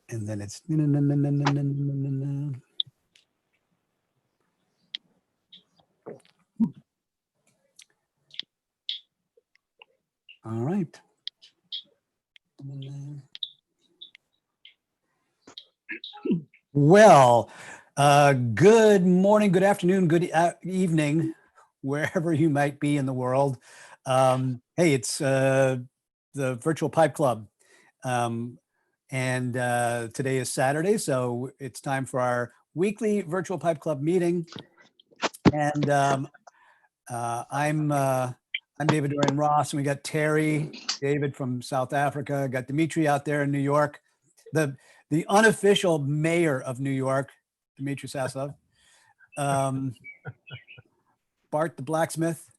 And then it's all right. Well, good morning, good afternoon, good evening, wherever you might be in the world. Hey, it's the Virtual Pipe Club. And today is Saturday, so it's time for our weekly Virtual Pipe Club meeting. And I'm David Dorian Ross, and we got David from South Africa, got Dimitri out there in New York, the unofficial mayor of New York, Dimitri Saslov, Bart the blacksmith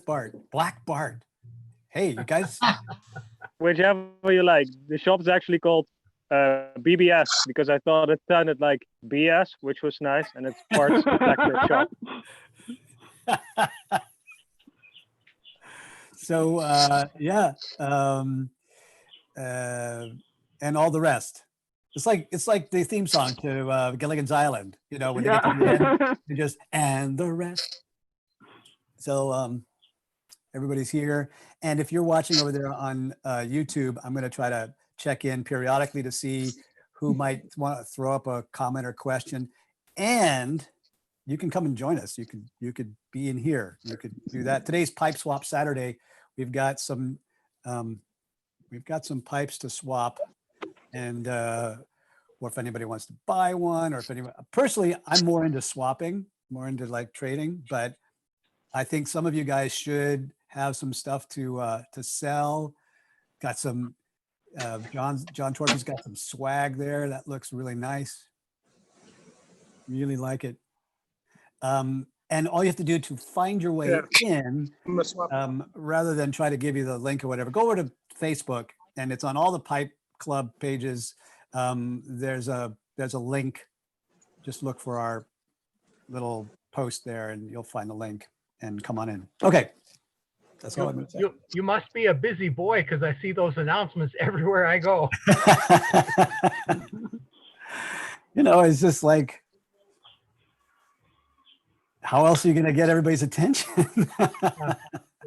Bart, Black Bart. Hey, you guys. Whichever you like. The shop's actually called BBS because I thought it sounded like BS, which was nice, and it's Bart's Blacksmith Shop. So yeah, and all the rest. It's like the theme song to Gilligan's Island. You know, when they get to the end, they just and the rest. So everybody's here, and if you're watching over there on YouTube, I'm going to try to check in periodically to see who might want to throw up a comment or question, and you can come and join us. You could be in here. You could do that. Today's Pipe Swap Saturday. We've got some pipes to swap, and or if anybody wants to buy one, or if anyone. Personally, I'm more into swapping, more into like trading, but I think some of you guys should have some stuff to sell. Got some John Torpy's got some swag there that looks really nice. Really like it. And all you have to do to find your way in, rather than try to give you the link or whatever, go over to Facebook, and it's on all the Pipe Club pages. There's a link. Just look for our little post there, and you'll find the link and come on in. Okay. That's all I'm going to say. You must be a busy boy because I see those announcements everywhere I go. You know, it's just like, how else are you going to get everybody's attention? You're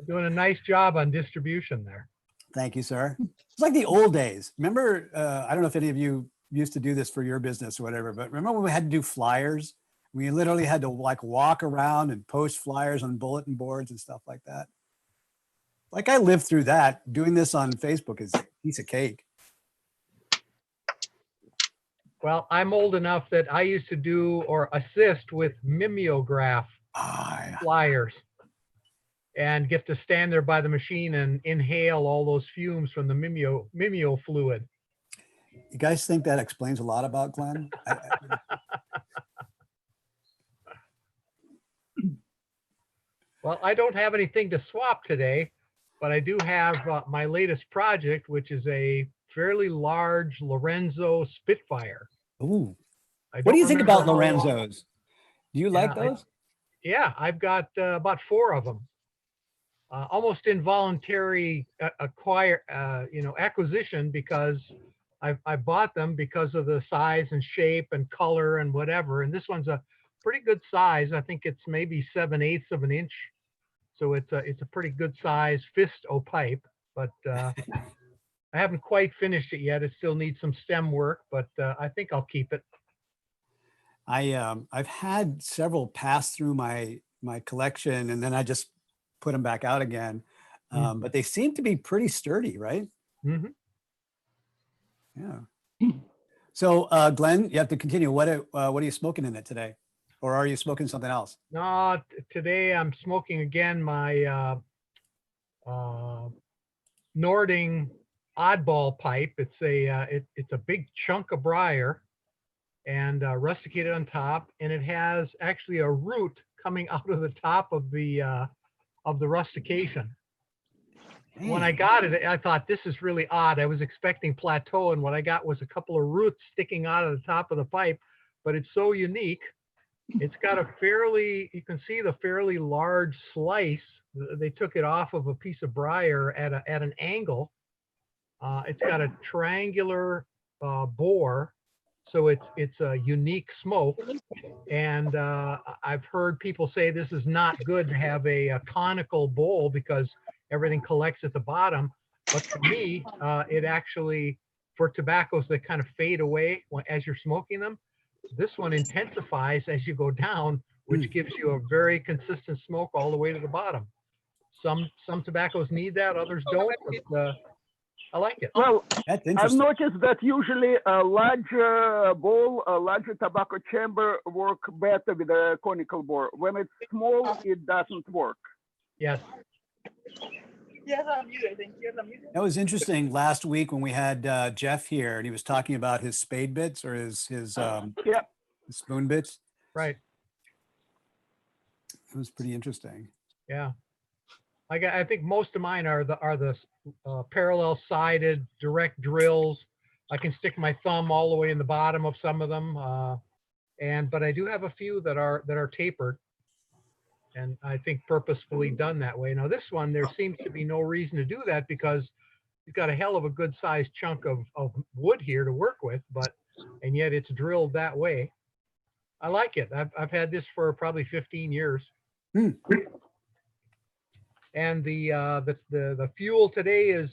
doing a nice job on distribution there. Thank you, sir. It's like the old days. Remember, I don't know if any of you used to do this for your business or whatever, but remember when we had to do flyers? We literally had to like walk around and post flyers on bulletin boards and stuff like that. Like I lived through that. Doing this on Facebook is a piece of cake. Well, I'm old enough that I used to do or assist with mimeograph flyers and get to stand there by the machine and inhale all those fumes from the mimeo fluid. You guys think that explains a lot about Glenn? Well, I don't have anything to swap today, but I do have my latest project, which is a fairly large Lorenzo Spitfire. Ooh. What do you think about Lorenzos? Do you like those? Yeah, I've got about 4 of them. Almost involuntary acquisition, because I bought them because of the size and shape and color and whatever. And this one's a pretty good size. I think it's maybe 7/8 of an inch. So it's a pretty good size fist-o pipe, but I haven't quite finished it yet. It still needs some stem work, but I think I'll keep it. I've had several pass through my collection, and then I just put them back out again. But they seem to be pretty sturdy, right? Mm-hmm. Yeah. So Glenn, you have to continue. What are you smoking in it today? Or are you smoking something else? No, today I'm smoking again my Nording oddball pipe. It's a big chunk of briar and rusticated on top, and it has actually a root coming out of the top of the rustication. Hey. When I got it, I thought, this is really odd. I was expecting plateau, and what I got was a couple of roots sticking out of the top of the pipe, but it's so unique. It's got you can see the fairly large slice. They took it off of a piece of briar at an angle. It's got a triangular bore, so it's a unique smoke. And I've heard people say this is not good to have a conical bowl because everything collects at the bottom. But for me, it actually, for tobaccos that kind of fade away as you're smoking them, this one intensifies as you go down, which gives you a very consistent smoke all the way to the bottom. Some tobaccos need that, others don't, but I like it. Well, That's I've interesting. noticed that usually a larger bowl, a larger tobacco chamber work better with a conical bore. When it's small, it doesn't work. Yes. Yes, I'm muted. Thank you. I'm muted. That was interesting last week when we had Jeff here and he was talking about his spade bits or his Yeah. spoon bits. Right. It was pretty interesting. Yeah. I think most of mine are the parallel sided direct drills. I can stick my thumb all the way in the bottom of some of them, but I do have a few that are tapered, and I think purposefully done that way. Now this one, there seems to be no reason to do that because you've got a hell of a good sized chunk of wood here to work with, and yet it's drilled that way. I like it. I've had this for probably 15 years. And the fuel today is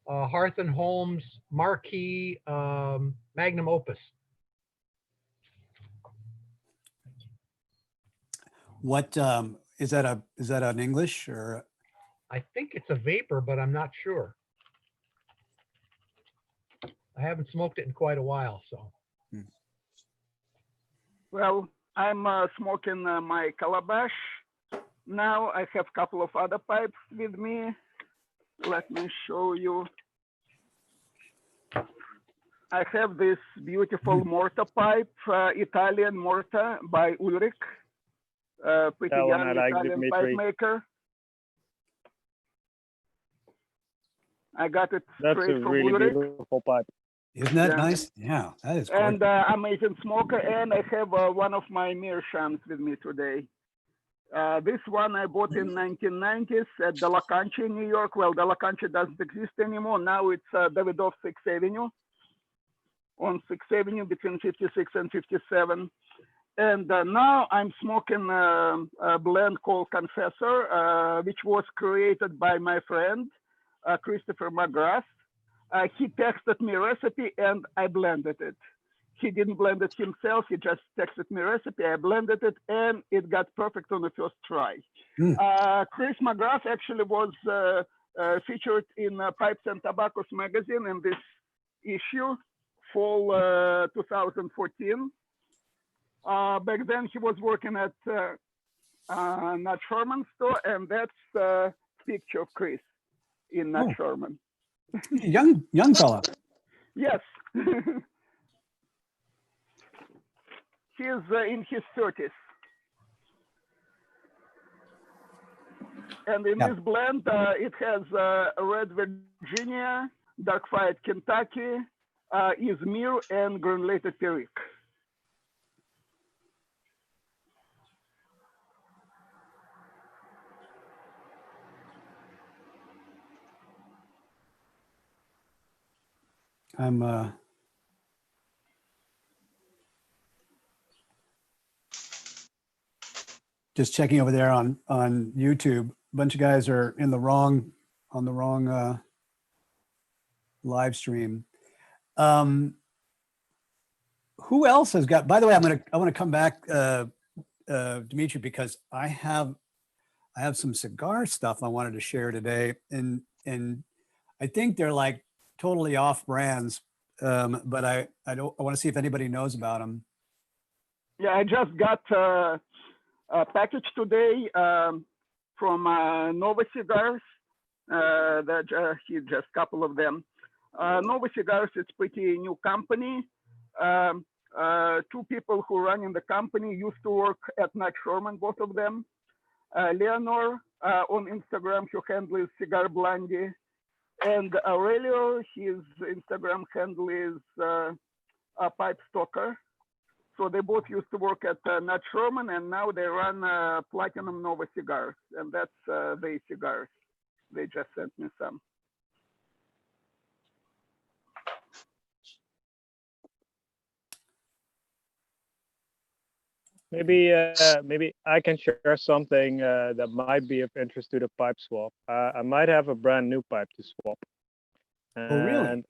Hearth and Home's Marquee Magnum Opus. What is that an English or? I think it's a vapor, but I'm not sure. I haven't smoked it in quite a while, so. Well, I'm smoking my calabash. Now I have a couple of other pipes with me. Let me show you. I have this beautiful mortar pipe, Italian mortar by Ulrich, pretty That one young I like, Italian pipe Dmitry. maker. I got it That's straight a from really Ulrich. beautiful pipe. Isn't that Yeah. nice? Yeah, that is And gorgeous. amazing smoker, and I have one of my meerschaums with me today. This one I bought in 1990s at De La Concha in New York. Well, De La Concha doesn't exist anymore. Now it's Davidoff 6th Avenue, on 6th Avenue between 56 and 57. And now I'm smoking a blend called Confessor, which was created by my friend, Christopher McGrath. He texted me recipe and I blended it. He didn't blend it himself. He just texted me recipe. I blended it and it got perfect on the first try. Chris McGrath actually was featured in Pipes and Tobaccos magazine in this issue, fall 2014. Back then he was working at Nat Sherman store, and that's a picture of Chris in Nat Sherman. Young fella. Yes. He's in his 30s. And in Yeah. this blend, it has Red Virginia, Dark Fired Kentucky, Izmir, and Granulated Perique. I'm just checking over there on YouTube. A bunch of guys are in the wrong live stream. Who else has got? By the way, I want to come back, Dmitry, because I have some cigar stuff I wanted to share today, and I think they're like totally off brands, but I want to see if anybody knows about them. Yeah, I just got a package today from Nova Cigars. Just a couple of them. Nova Cigars, it's pretty new company. Two people who run in the company used to work at Nat Sherman, both of them. Leonor on Instagram, her handle is Cigar Blondie. And Aurelio, his Instagram handle is Pipe Stalker. So they both used to work at Nat Sherman, and now they run Platinum Nova Cigars, and that's their cigars. They just sent me some. Maybe I can share something that might be of interest to the pipe swap. I might have a brand new pipe to swap, Oh, really? and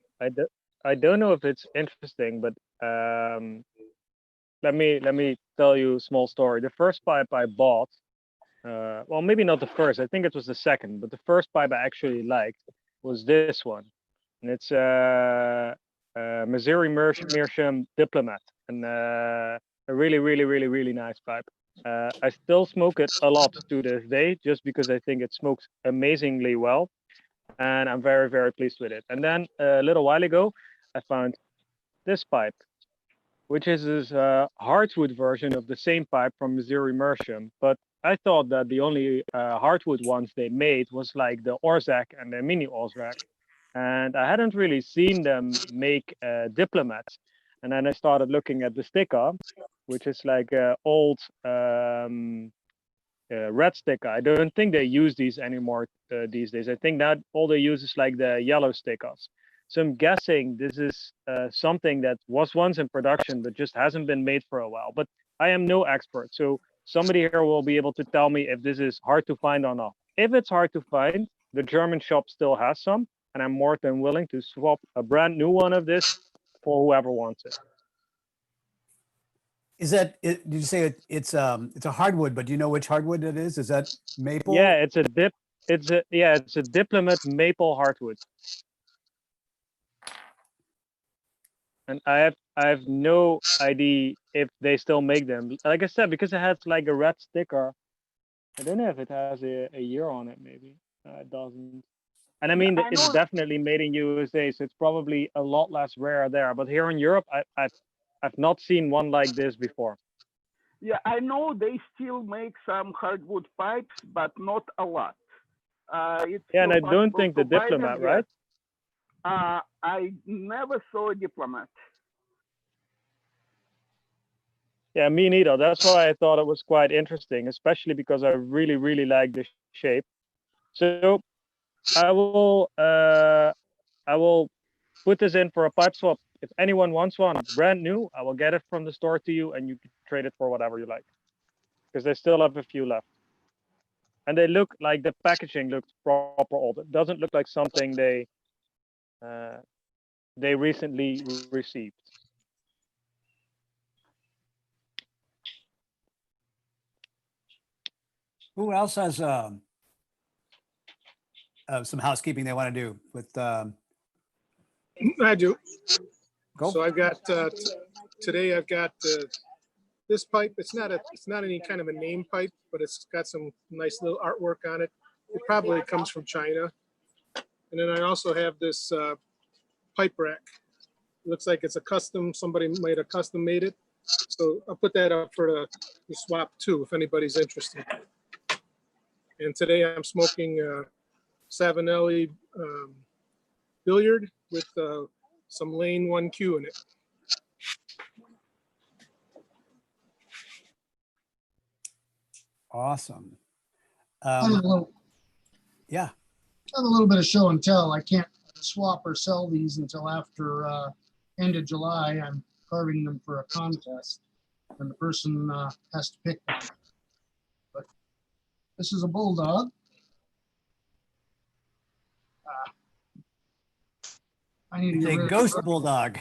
I don't know if it's interesting, but let me tell you a small story. The first pipe I bought, well, maybe not the first. I think it was the second, but the first pipe I actually liked was this one, and it's Missouri Meerschaum Diplomat, and a really nice pipe. I still smoke it a lot to this day, just because I think it smokes amazingly well, and I'm very pleased with it. And then a little while ago, I found this pipe, which is this hardwood version of the same pipe from Missouri Meerschaum. But I thought that the only hardwood ones they made was like the Orzac and the Mini Orzac, and I hadn't really seen them make diplomats. And then I started looking at the sticker, which is like old red sticker. I don't think they use these anymore these days. I think that all they use is like the yellow stickers. So I'm guessing this is something that was once in production, but just hasn't been made for a while. But I am no expert. So somebody here will be able to tell me if this is hard to find or not. If it's hard to find, the German shop still has some, and I'm more than willing to swap a brand new one of this for whoever wants it. Is that it? Did you say it's a hardwood? But do you know which hardwood it is? Is that maple? Yeah, it's a diplomat maple hardwood. And I have no idea if they still make them. Like I said, because it has like a red sticker. I don't know if it has a year on it. Maybe it doesn't. And I mean, I it's know. definitely made in USA, so it's probably a lot less rare there. But here in Europe, I've not seen one like this before. Yeah, I know they still make some hardwood pipes, but not a lot. It's Yeah, and still I don't possible think to the buy them. diplomat, Yes. right? I never saw a diplomat. Yeah, me neither. That's why I thought it was quite interesting, especially because I really like the shape. So I will put this in for a pipe swap. If anyone wants one brand new, I will get it from the store to you, and you can trade it for whatever you like, because they still have a few left. And they look like the packaging looks proper old. It doesn't look like something uh, they recently received. Who else has some housekeeping they want to do with? I do. Go. So I've got today. I've got this pipe. It's not any kind of a name pipe, but it's got some nice little artwork on it. It probably comes from China. And then I also have this pipe rack. It looks like it's a custom. Somebody might have custom made it. So I'll put that up for the swap too, if anybody's interested. And today I'm smoking Savinelli billiard with some lane 1Q in it. Awesome. I have a little, Yeah. I have a little bit of show and tell. I can't swap or sell these until after end of July. I'm carving them for a contest, and the person has to pick one. But this is a bulldog. I need to It's get a rid of ghost the- bulldog.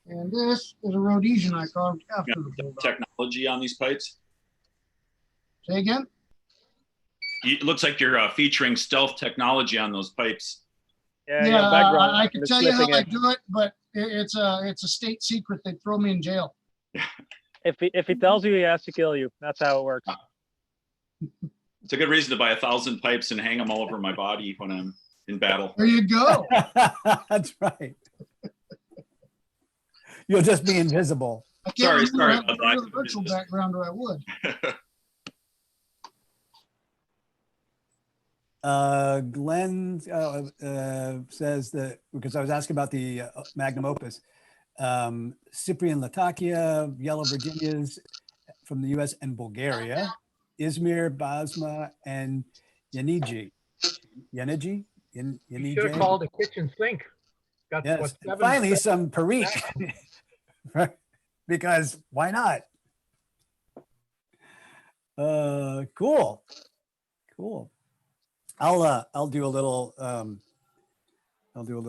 And this is a Rhodesian I carved after Yeah, the bulldog. technology on these pipes. Say again? It looks like you're featuring stealth technology on those pipes. Yeah, Yeah, your background I can is tell you how slipping I in. do it, but it's a state secret. They'd throw me in jail. If he tells you he has to kill you, that's how it works. It's a good reason to buy 1,000 pipes and hang them all over my body when I'm in battle. There you go. That's right. You'll just be invisible. I can't Sorry remember about that. the virtual background, or I would. Glenn says that, because I was asking about the magnum opus, Cyprian Latakia, Yellow Virginias from the US and Bulgaria, Izmir, Basma, and Yaniji. You should have called a kitchen sink. Got Yes. what, And seven? finally, some Perique. Right? Because why not? Cool. Cool. I'll do a little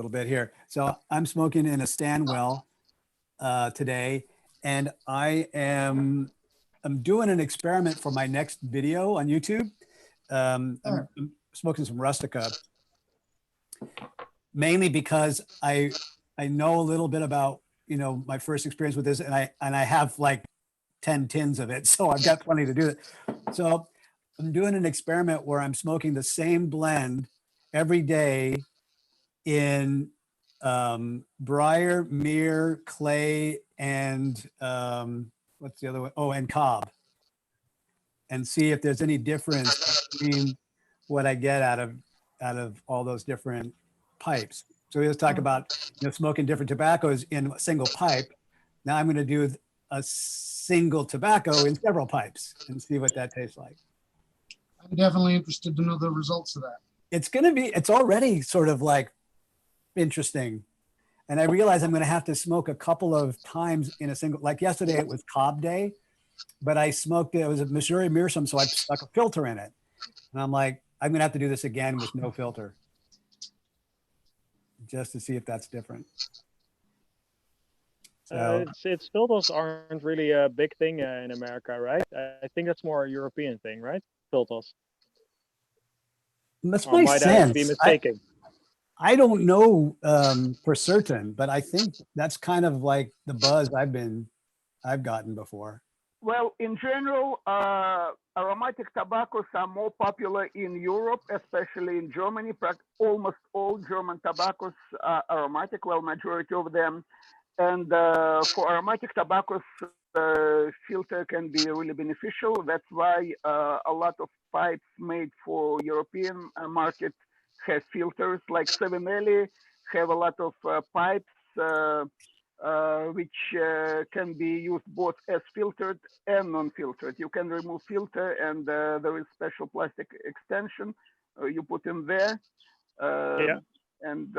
bit here. So I'm smoking in a Stanwell today, and I'm doing an experiment for my next video on YouTube. I'm smoking some Rustica, mainly because I know a little bit about, you know, my first experience with this, and I have like 10 tins of it, so I've got plenty to do it. So I'm doing an experiment where I'm smoking the same blend every day in Briar, Mere, Clay, and what's the other one? Oh, and Cobb, and see if there's any difference between what I get out of all those different pipes. So we just talk about, you know, smoking different tobaccos in a single pipe. Now I'm going to do a single tobacco in several pipes and see what that tastes like. I'm definitely interested to know the results of that. It's already sort of like interesting. And I realize I'm going to have to smoke a couple of times in a single, like yesterday it was Cobb Day, but I smoked, it was a Missouri Meerschaum, so I stuck a filter in it. And I'm like, I'm going to have to do this again with no filter, just to see if that's different. So It's filters aren't really a big thing in America, right? I think that's more a European thing, right? Filters. that's Or my might I be sense. mistaken? I don't know for certain, but I think that's kind of like the buzz I've gotten before. Well, in general, aromatic tobaccos are more popular in Europe, especially in Germany. Almost all German tobaccos are aromatic, well, majority of them. And for aromatic tobaccos, filter can be really beneficial. That's why a lot of pipes made for European market have filters, like Savinelli have a lot of pipes which can be used both as filtered and non-filtered. You can remove filter, and there is special plastic extension you put in there. Yeah. And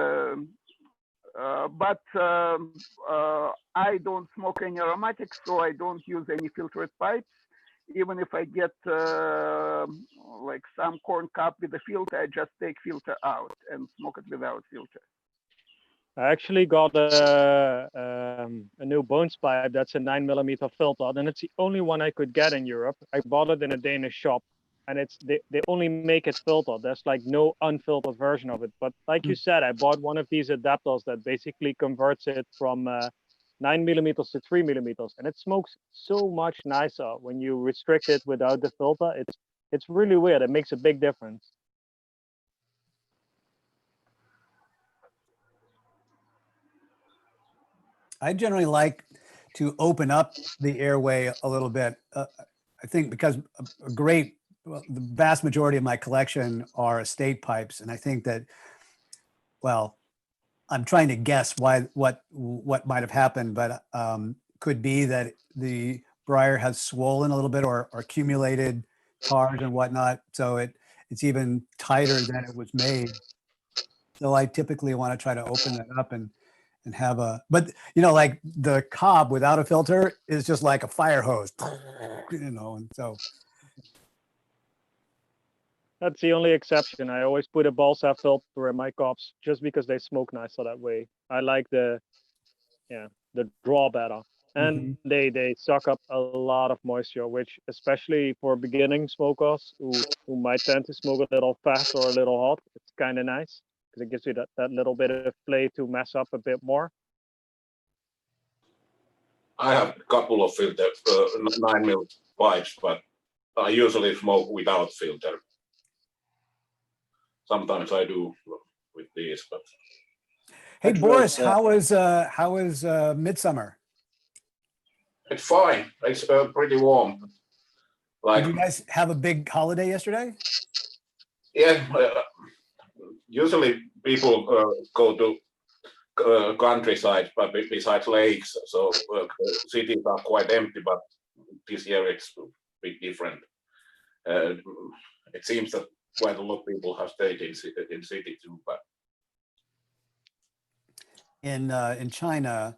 but I don't smoke any aromatics, so I don't use any filtered pipes. Even if I get like some corn cup with a filter, I just take filter out and smoke it without filter. I actually got a new Bones pipe that's a 9mm filter, and it's the only one I could get in Europe. I bought it in a Danish shop, and they only make it filtered. There's like no unfiltered version of it. But like you said, I bought one of these adapters that basically converts it from 9mm to 3mm, and it smokes so much nicer when you restrict it without the filter. It's really weird. It makes a big difference. I generally like to open up the airway a little bit. I think because the vast majority of my collection are estate pipes, and I think that, well, I'm trying to guess what might have happened, but could be that the briar has swollen a little bit or accumulated tars and whatnot, so it's even tighter than it was made. So I typically want to try to open that up and have but you know, like the Cobb without a filter is just like a fire hose, you know, and so. That's the only exception. I always put a balsa filter in my cups just because they smoke nicer that way. I like the draw better. And they suck up a lot of moisture, which especially for beginning smokers who might tend to smoke a little fast or a little hot, it's kind of nice because it gives you that little bit of play to mess up a bit more. I have a couple of filter 9mm pipes, but I usually smoke without filter. Sometimes I do with these, but. Hey Boris, how is Midsummer? It's fine. It's pretty warm. Like, did you guys have a big holiday yesterday? Yeah, usually people go to countryside, but besides lakes, so cities are quite empty. But this year it's a bit different. It seems that quite a lot of people have stayed in city too. But in China,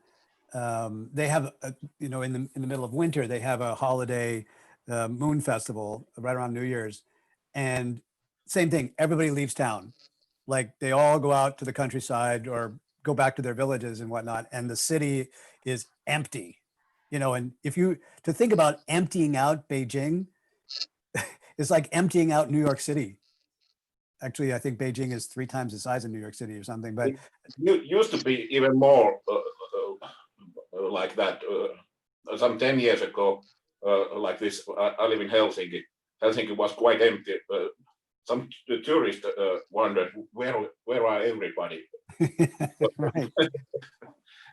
they have, you know, in the middle of winter, they have a holiday moon festival right around New Year's, and same thing. Everybody leaves town, like they all go out to the countryside or go back to their villages and whatnot, and the city is empty. You know, and if you to think about emptying out Beijing, it's like emptying out New York City. Actually, I think Beijing is 3 times the size of New York City or something. But It used to be even more like that. Some 10 years ago, like this, I live in Helsinki. Helsinki was quite empty. Some tourists wondered, where are everybody? right.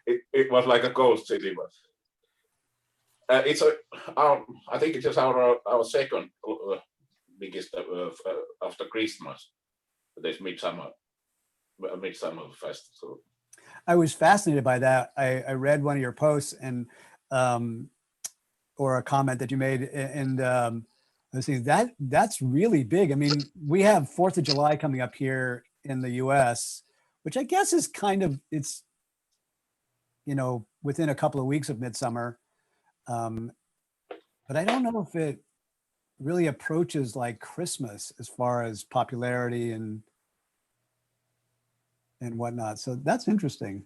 It was like a ghost city. But it's I think it's just our second biggest after Christmas. This midsummer festival. I was fascinated by that. I read one of your posts and or a comment that you made, and I was saying that's really big. I mean, we have 4th of July coming up here in the U.S., which I guess is kind of, it's, you know, within a couple of weeks of midsummer, but I don't know if it really approaches like Christmas as far as popularity and whatnot. So that's interesting.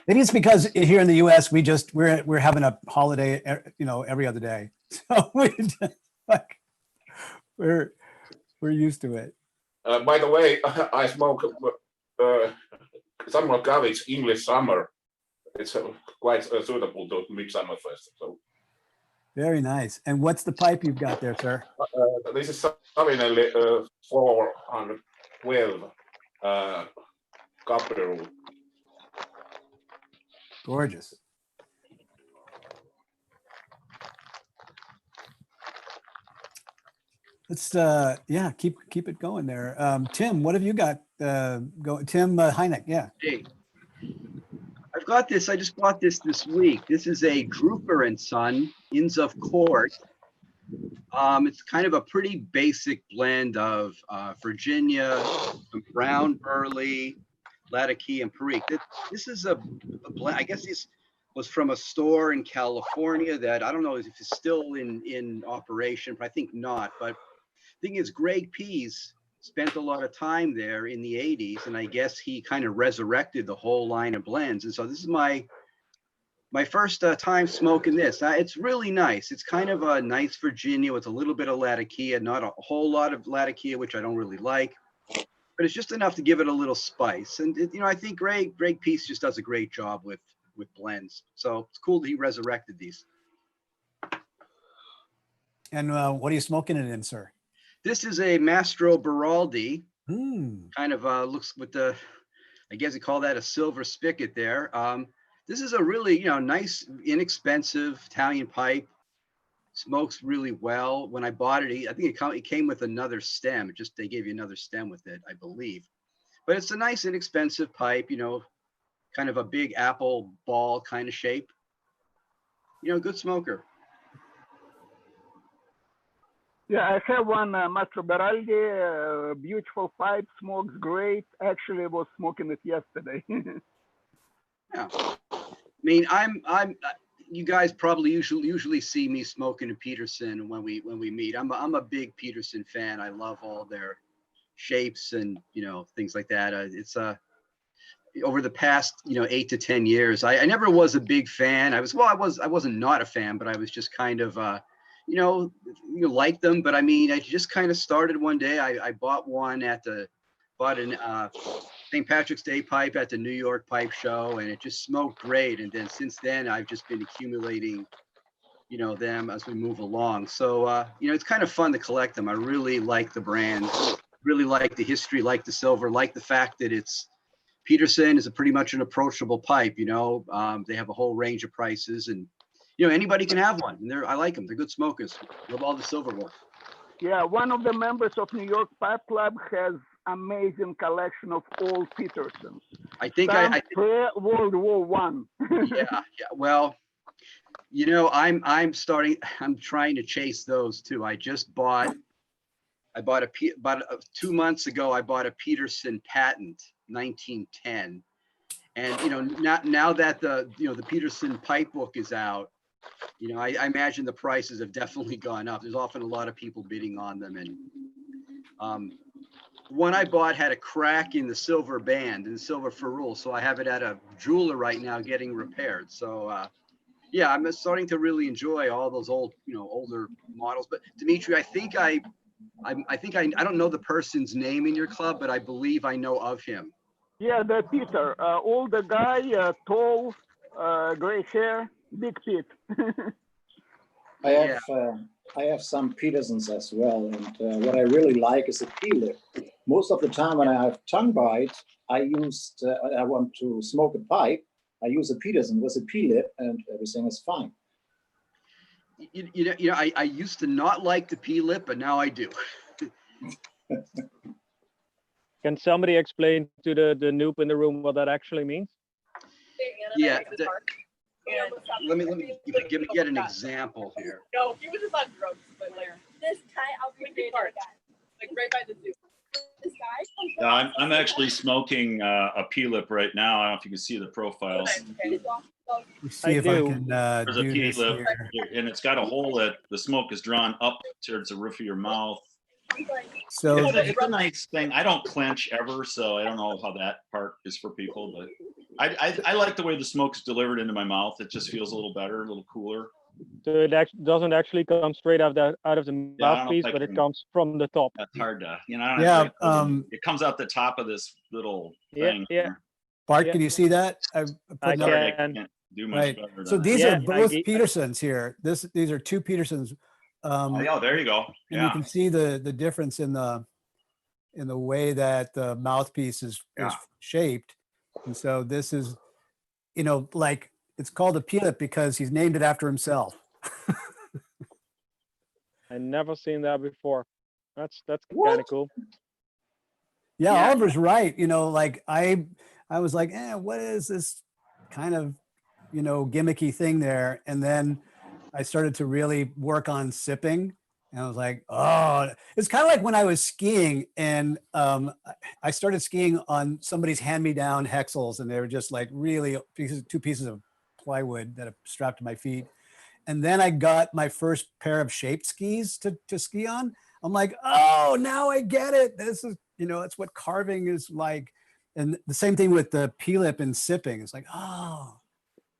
Maybe it's because here in the U.S. we're having a holiday, you know, every other day, so we're used to it. By the way, I smoke Samuel Gavitt's English Summer. It's quite suitable to Midsummer Festival. Very nice. And what's the pipe you've got there, sir? This is Savinelli 412 copper. Gorgeous. Let's yeah, keep it going there. Tim, what have you got going? Tim Heineck, yeah. Hey, I've got this. I just bought this week. This is a Druper and Son Inns of Court. It's kind of a pretty basic blend of Virginia, some brown burley, Latakia, and Perique. This is a blend. I guess this was from a store in California that I don't know if it's still in operation, but I think not. But the thing is, Greg Pease spent a lot of time there in the 80s, and I guess he kind of resurrected the whole line of blends. And so this is my first time smoking this. It's really nice. It's kind of a nice Virginia with a little bit of Latakia, not a whole lot of Latakia, which I don't really like, but it's just enough to give it a little spice. And you know, I think Greg Pease just does a great job with blends. So it's cool that he resurrected these. And what are you smoking it in, sir? This is a Mastro Beraldi. Kind of looks with the, I guess you call that a silver spigot there. This is a really, you know, nice, inexpensive Italian pipe. Smokes really well. When I bought it, I think it came with another stem. Just they gave you another stem with it, I believe. But it's a nice, inexpensive pipe. You know, kind of a big apple ball kind of shape. You know, good smoker. Yeah, I have one Mastro Beraldi, beautiful pipe, smokes great. Actually, I was smoking it yesterday. Yeah. I mean, you guys probably usually see me smoking a Peterson when we meet. I'm a big Peterson fan. I love all their shapes and, you know, things like that. It's over the past, you know, 8 to 10 years, I never was a big fan. I wasn't not a fan, but I was just kind of you know, you like them, but I mean, I just kind of started one day. I bought one bought an St. Patrick's Day pipe at the New York Pipe Show, and it just smoked great. And then since then, I've just been accumulating, you know, them as we move along. So, you know, it's kind of fun to collect them. I really like the brand, really like the history, like the silver, like the fact that Peterson is pretty much an approachable pipe. You know, they have a whole range of prices, and you know, anybody can have one. And I like them. They're good smokers. Love all the silver ones. Yeah, one of the members of New York Pipe Club has amazing collection of old Petersons. I think World War One. Yeah. Well, you know, I'm trying to chase those too. About 2 months ago, I bought a Peterson Patent 1910, And now that the Peterson pipe book is out, I imagine the prices have definitely gone up. There's often a lot of people bidding on them, and one I bought had a crack in the silver band and silver ferrule, so I have it at a jeweler right now getting repaired. So yeah, I'm starting to really enjoy all those older models. But Dimitri, I think I don't know the person's name in your club, but I believe I know of him. Yeah, the Peter, older guy, tall, gray hair, big Pete. I have some Petersons as well, and what I really like is a P-lip. Most of the time when I have tongue bite, I want to smoke a pipe, I use a Peterson with a P-lip, and everything is fine. I used to not like the P-lip, but now I do. Can somebody explain to the noob in the room what that actually means? Yeah. Let me get an example here. No, he was just on drugs, but like this guy, I'll be like right by the zoo. This guy. I'm actually smoking a P-lip right now. I don't know if you can see the profiles. Let's see if I can There's a do this P-lip, here. and it's got a hole that the smoke is drawn up towards the roof of your mouth. So It's a nice thing. I don't clench ever, so I don't know how that part is for people, but I like the way the smoke's delivered into my mouth. It just feels a little better, a little cooler. So it doesn't actually come straight out of the mouthpiece, but it comes from the top. That's hard to, yeah, it comes out the top of this little thing. Yeah. Bart, Yeah. can you see that? I can't do much Right. better So than these that. are both Petersons here. These are two Petersons. Oh, there you go. And you can see the difference in the way that the mouthpiece is shaped. And so this is, like it's called a P-lip because he's named it after himself. I never seen that before. That's kind of cool. Yeah, Oliver's right. Like I was like, what is this kind of, gimmicky thing there? And then I started to really work on sipping. And I was like, oh, it's kind of like when I was skiing and I started skiing on somebody's hand-me-down Hexels, and they were just like really two pieces of plywood that I strapped to my feet. And then I got my first pair of shaped skis to ski on. I'm like, oh, now I get it. This is, it's what carving is like. And the same thing with the P-lip and sipping. It's like, oh,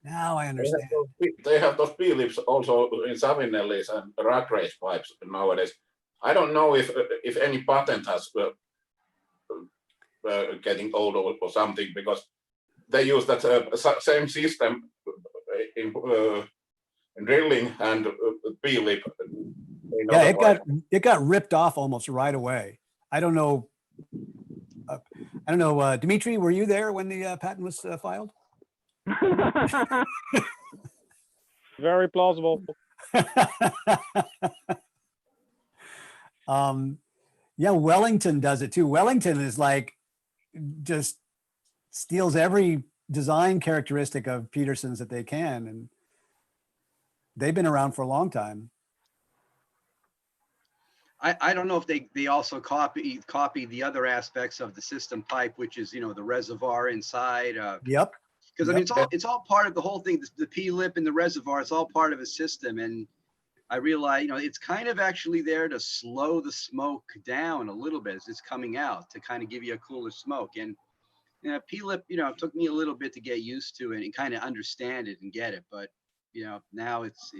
now I understand. They have those P-lips also in Savinellis and rack race pipes nowadays. I don't know if any patent has getting old or something, because they use that same system in drilling and P-lip. Yeah, it got ripped off almost right away. I don't know. Dimitri, were you there when the patent was filed? Very plausible. Yeah, Wellington does it too. Wellington is like just steals every design characteristic of Peterson's that they can, and they've been around for a long time. I don't know if they also copy the other aspects of the system pipe, which is the reservoir inside. Yep. Because I mean it's all part of the whole thing. The P-lip and the reservoir, it's all part of a system. And I realize it's kind of actually there to slow the smoke down a little bit as it's coming out, to kind of give you a cooler smoke. And P-lip, it took me a little bit to get used to it and kind of understand it and get it. But now it's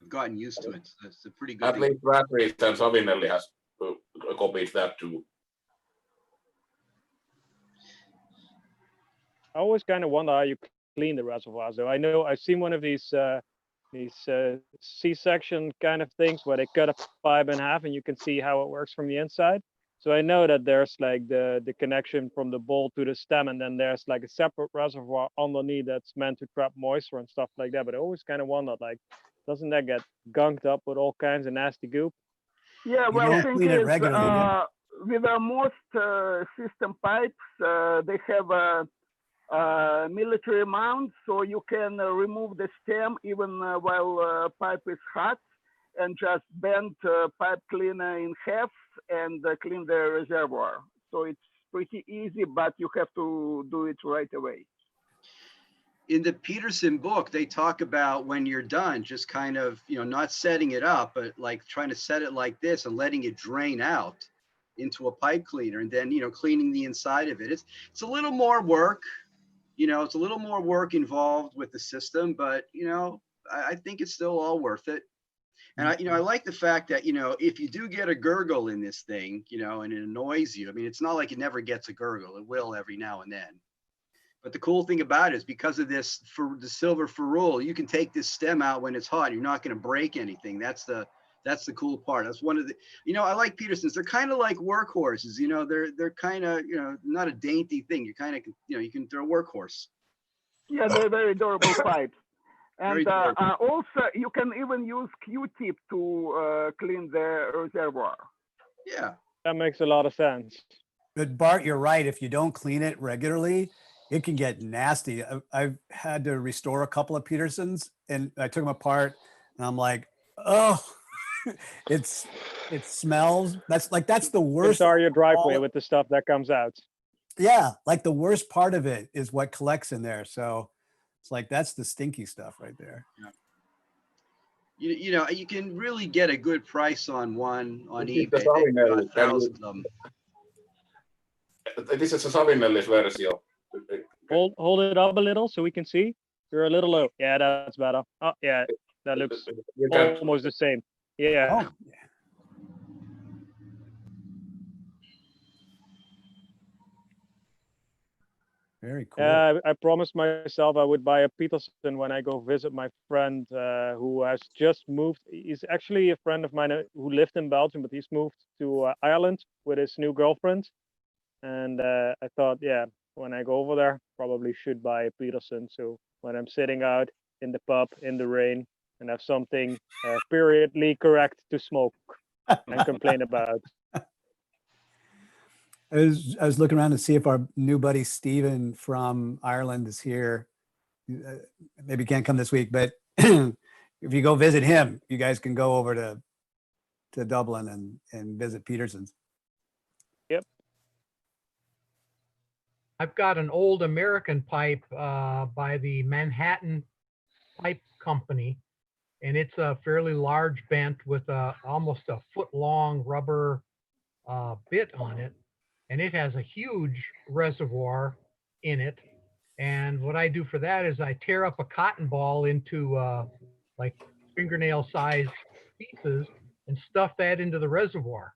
I've gotten used to it. So it's a pretty good At least Rack Race and Savinelli has copied that too. I always kind of wonder how you clean the reservoirs, though. I know I've seen one of these C-section kind of things where they cut a pipe in half and you can see how it works from the inside. So I know that there's like the connection from the bowl to the stem, and then there's like a separate reservoir underneath that's meant to trap moisture and stuff like that. But I always kind of wondered, like, doesn't that get gunked up with all kinds of nasty goop? Yeah, well, I think is, with most system pipes, they have a military mount, so you can remove the stem even while pipe is hot, and just bend pipe cleaner in half and clean the reservoir. So it's pretty easy, but you have to do it right away. In the Peterson book, they talk about when you're done, just kind of, not setting it up, but like trying to set it like this and letting it drain out into a pipe cleaner, and then, cleaning the inside of it. It's a little more work, it's a little more work involved with the system, but, I think it's still all worth it. And I like the fact that, if you do get a gurgle in this thing, and it annoys you, I mean, it's not like it never gets a gurgle. It will every now and then. But the cool thing about it is because of this, for the silver ferrule, you can take this stem out when it's hot. You're not going to break anything. That's the cool part. That's one of the, I like Petersons. They're kind of like workhorses. They're kind of, not a dainty thing. You kind of, they're a workhorse. Yeah, they're very durable pipes. Very And durable. also, you can even use Q-tip to clean the reservoir. Yeah. That makes a lot of sense. But Bart, you're right. If you don't clean it regularly, it can get nasty. I've had to restore a couple of Petersons, and I took them apart, and I'm like, oh, it smells. That's the worst. Start your driveway with the stuff that comes out. Yeah, like the worst part of it is what collects in there. So it's like that's the stinky stuff right there. Yeah. You can really get a good price on one on This is eBay. the They've got Savinelli. thousands of them. This is a Savinelli's version. Hold it up a little so we can see. You're a little low. Yeah, that's better. Oh, yeah, that looks You can, almost the same. Yeah. Oh, very cool. I promised myself I would buy a Peterson when I go visit my friend who has just moved. He's actually a friend of mine who lived in Belgium, but he's moved to Ireland with his new girlfriend. And I thought, yeah, when I go over there, probably should buy a Peterson. So when I'm sitting out in the pub in the rain and have something periodically correct to smoke and complain about. I was looking around to see if our new buddy Steven from Ireland is here. Maybe he can't come this week, but if you go visit him, you guys can go over to Dublin and visit Peterson's. Yep. I've got an old American pipe by the Manhattan Pipe Company, and it's a fairly large bent with almost a foot-long rubber bit on it, and it has a huge reservoir in it. And what I do for that is I tear up a cotton ball into like fingernail-sized pieces and stuff that into the reservoir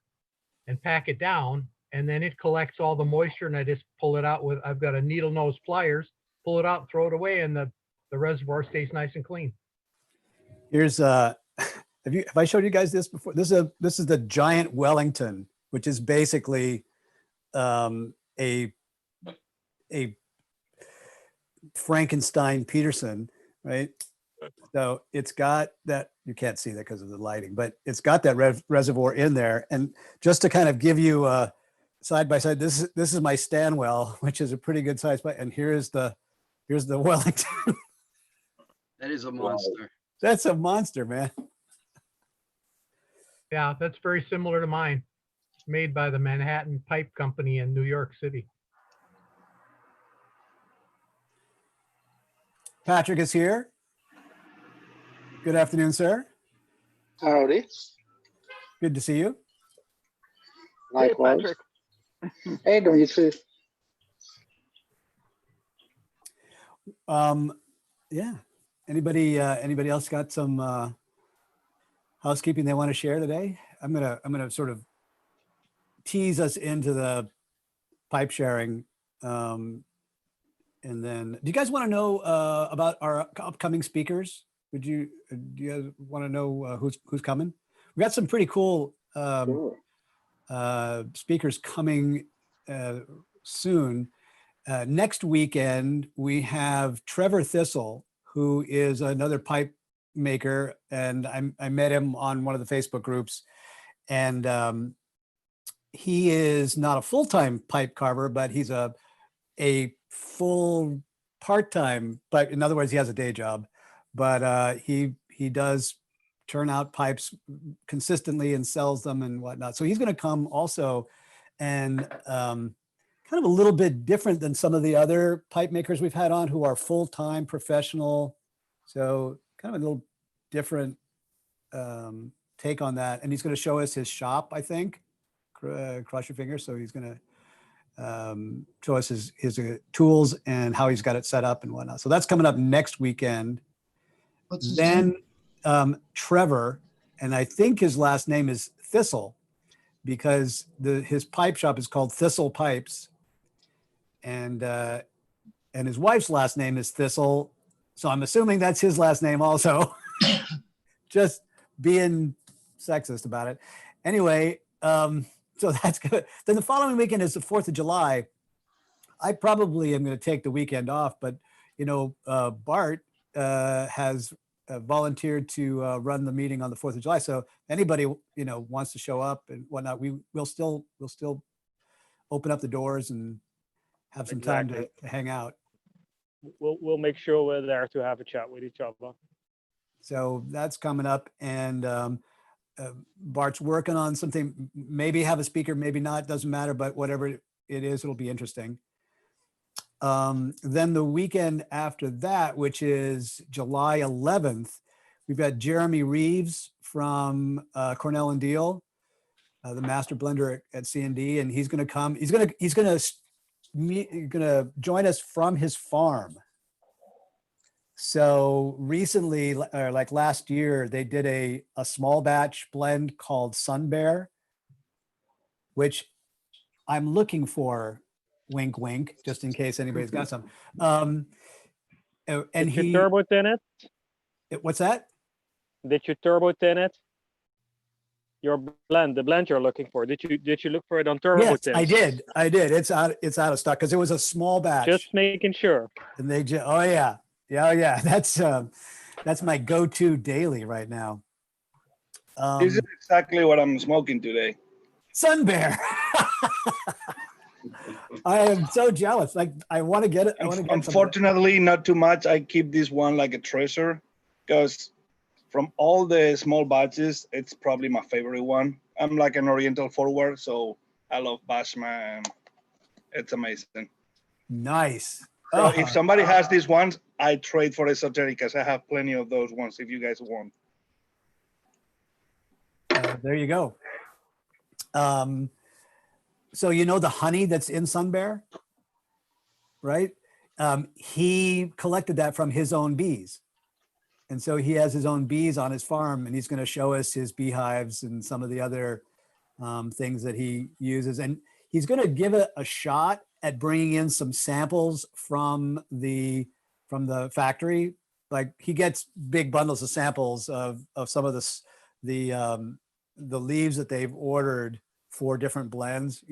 and pack it down. And then it collects all the moisture, and I just pull it out with, I've got a needle nose pliers, pull it out, throw it away, and the reservoir stays nice and clean. Here's have I showed you guys this before? This is the giant Wellington, which is basically a Frankenstein Peterson, right? So it's got that, you can't see that because of the lighting, but it's got that reservoir in there. And just to kind of give you a side by side, this is my Stanwell, which is a pretty good size, and here's the Wellington. That is a monster. That's a monster, man. Yeah, that's very similar to mine. It's made by the Manhattan Pipe Company in New York City. Patrick is here. Good afternoon, sir. Howdy. Good to see you. Likewise. Hey, doing you too. Yeah. Anybody else got some housekeeping they want to share today? I'm gonna sort of tease us into the pipe sharing. And then, do you guys want to know about our upcoming speakers? Do you guys want to know who's coming? We got some pretty cool speakers coming soon. Next weekend, we have Trevor Thistle, who is another pipe maker, and I met him on one of the Facebook groups, and he is not a full-time pipe carver, but he's a full part-time pipe. In other words, he has a day job, but he does turn out pipes consistently and sells them and whatnot. So he's going to come also and kind kind of a little bit different than some of the other pipe makers we've had on who are full-time professional. So kind of a little different take on that. And he's going to show us his shop, I think. Cross your fingers. So he's going to show us his tools and how he's got it set up and whatnot. So that's coming up next weekend. What's his name? Then Trevor, and I think his last name is Thistle, because his pipe shop is called Thistle Pipes, and his wife's last name is Thistle, so I'm assuming that's his last name also. Just being sexist about it. Anyway, so that's good. Then the following weekend is the 4th of July. I probably am going to take the weekend off, but Bart has volunteered to run the meeting on the 4th of July. So anybody, wants to show up and whatnot, we'll still open up the doors and have some time to hang out. We'll make sure we're there to have a chat with each other. So that's coming up, and Bart's working on something, maybe have a speaker, maybe not, doesn't matter, but whatever it is, it'll be interesting. Then the weekend after that, which is July 11th, we've got Jeremy Reeves from Cornell and Deal, the master blender at C&D, and he's going to come. He's going to join us from his farm. So recently, like last year, they did a small batch blend called Sun Bear, which I'm looking for. Wink, wink, just in case anybody's got some. And did you turbo tin it? What's that? Did you turbo tin it? Your blend, the blend you're looking for. Did you look for it on turbo Yes, tins? I did. It's out of stock because it was a small batch. Just making sure. And they just, oh yeah. That's my go-to daily right now. This is exactly what I'm smoking today. Sun Bear. I am so jealous. Like I want to get it. Unfortunately, not too much. I keep this one like a treasure because from all the small batches, it's probably my favorite one. I'm like an Oriental forward, so I love Bashma, and it's amazing. Nice. So if somebody has these ones, I trade for Esotericas. I have plenty of those ones if you guys want. There you go. So the honey that's in Sun Bear, right? He collected that from his own bees. And so he has his own bees on his farm, and he's going to show us his beehives and some of the other things that he uses. And he's going to give it a shot at bringing in some samples from the factory. Like he gets big bundles of samples of some of the leaves that they've ordered for different blends,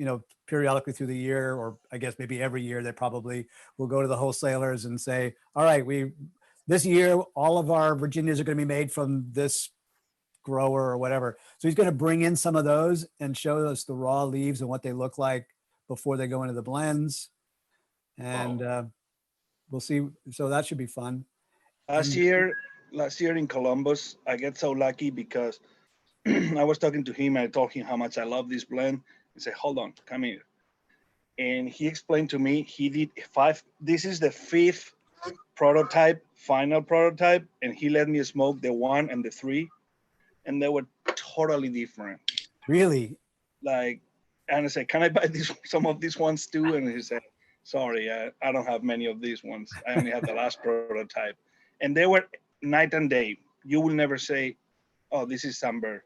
periodically through the year, or I guess maybe every year. They probably will go to the wholesalers and say, all right, this year, all of our Virginias are going to be made from this grower or whatever. So he's going to bring in some of those and show us the raw leaves and what they look like before they go into the blends. And we'll see. So that should be fun. Last year in Columbus, I get so lucky because I was talking to him. I told him how much I love this blend. He said, hold on, come here. And he explained to me, he did 5. This is the 5th final prototype. And he let me smoke the 1 and the 3. And they were totally different. Really? And I said, can I buy some of these ones too? And he said, sorry, I don't have many of these ones. I only have the last prototype. And they were night and day. You will never say, oh, this is Sun Bear.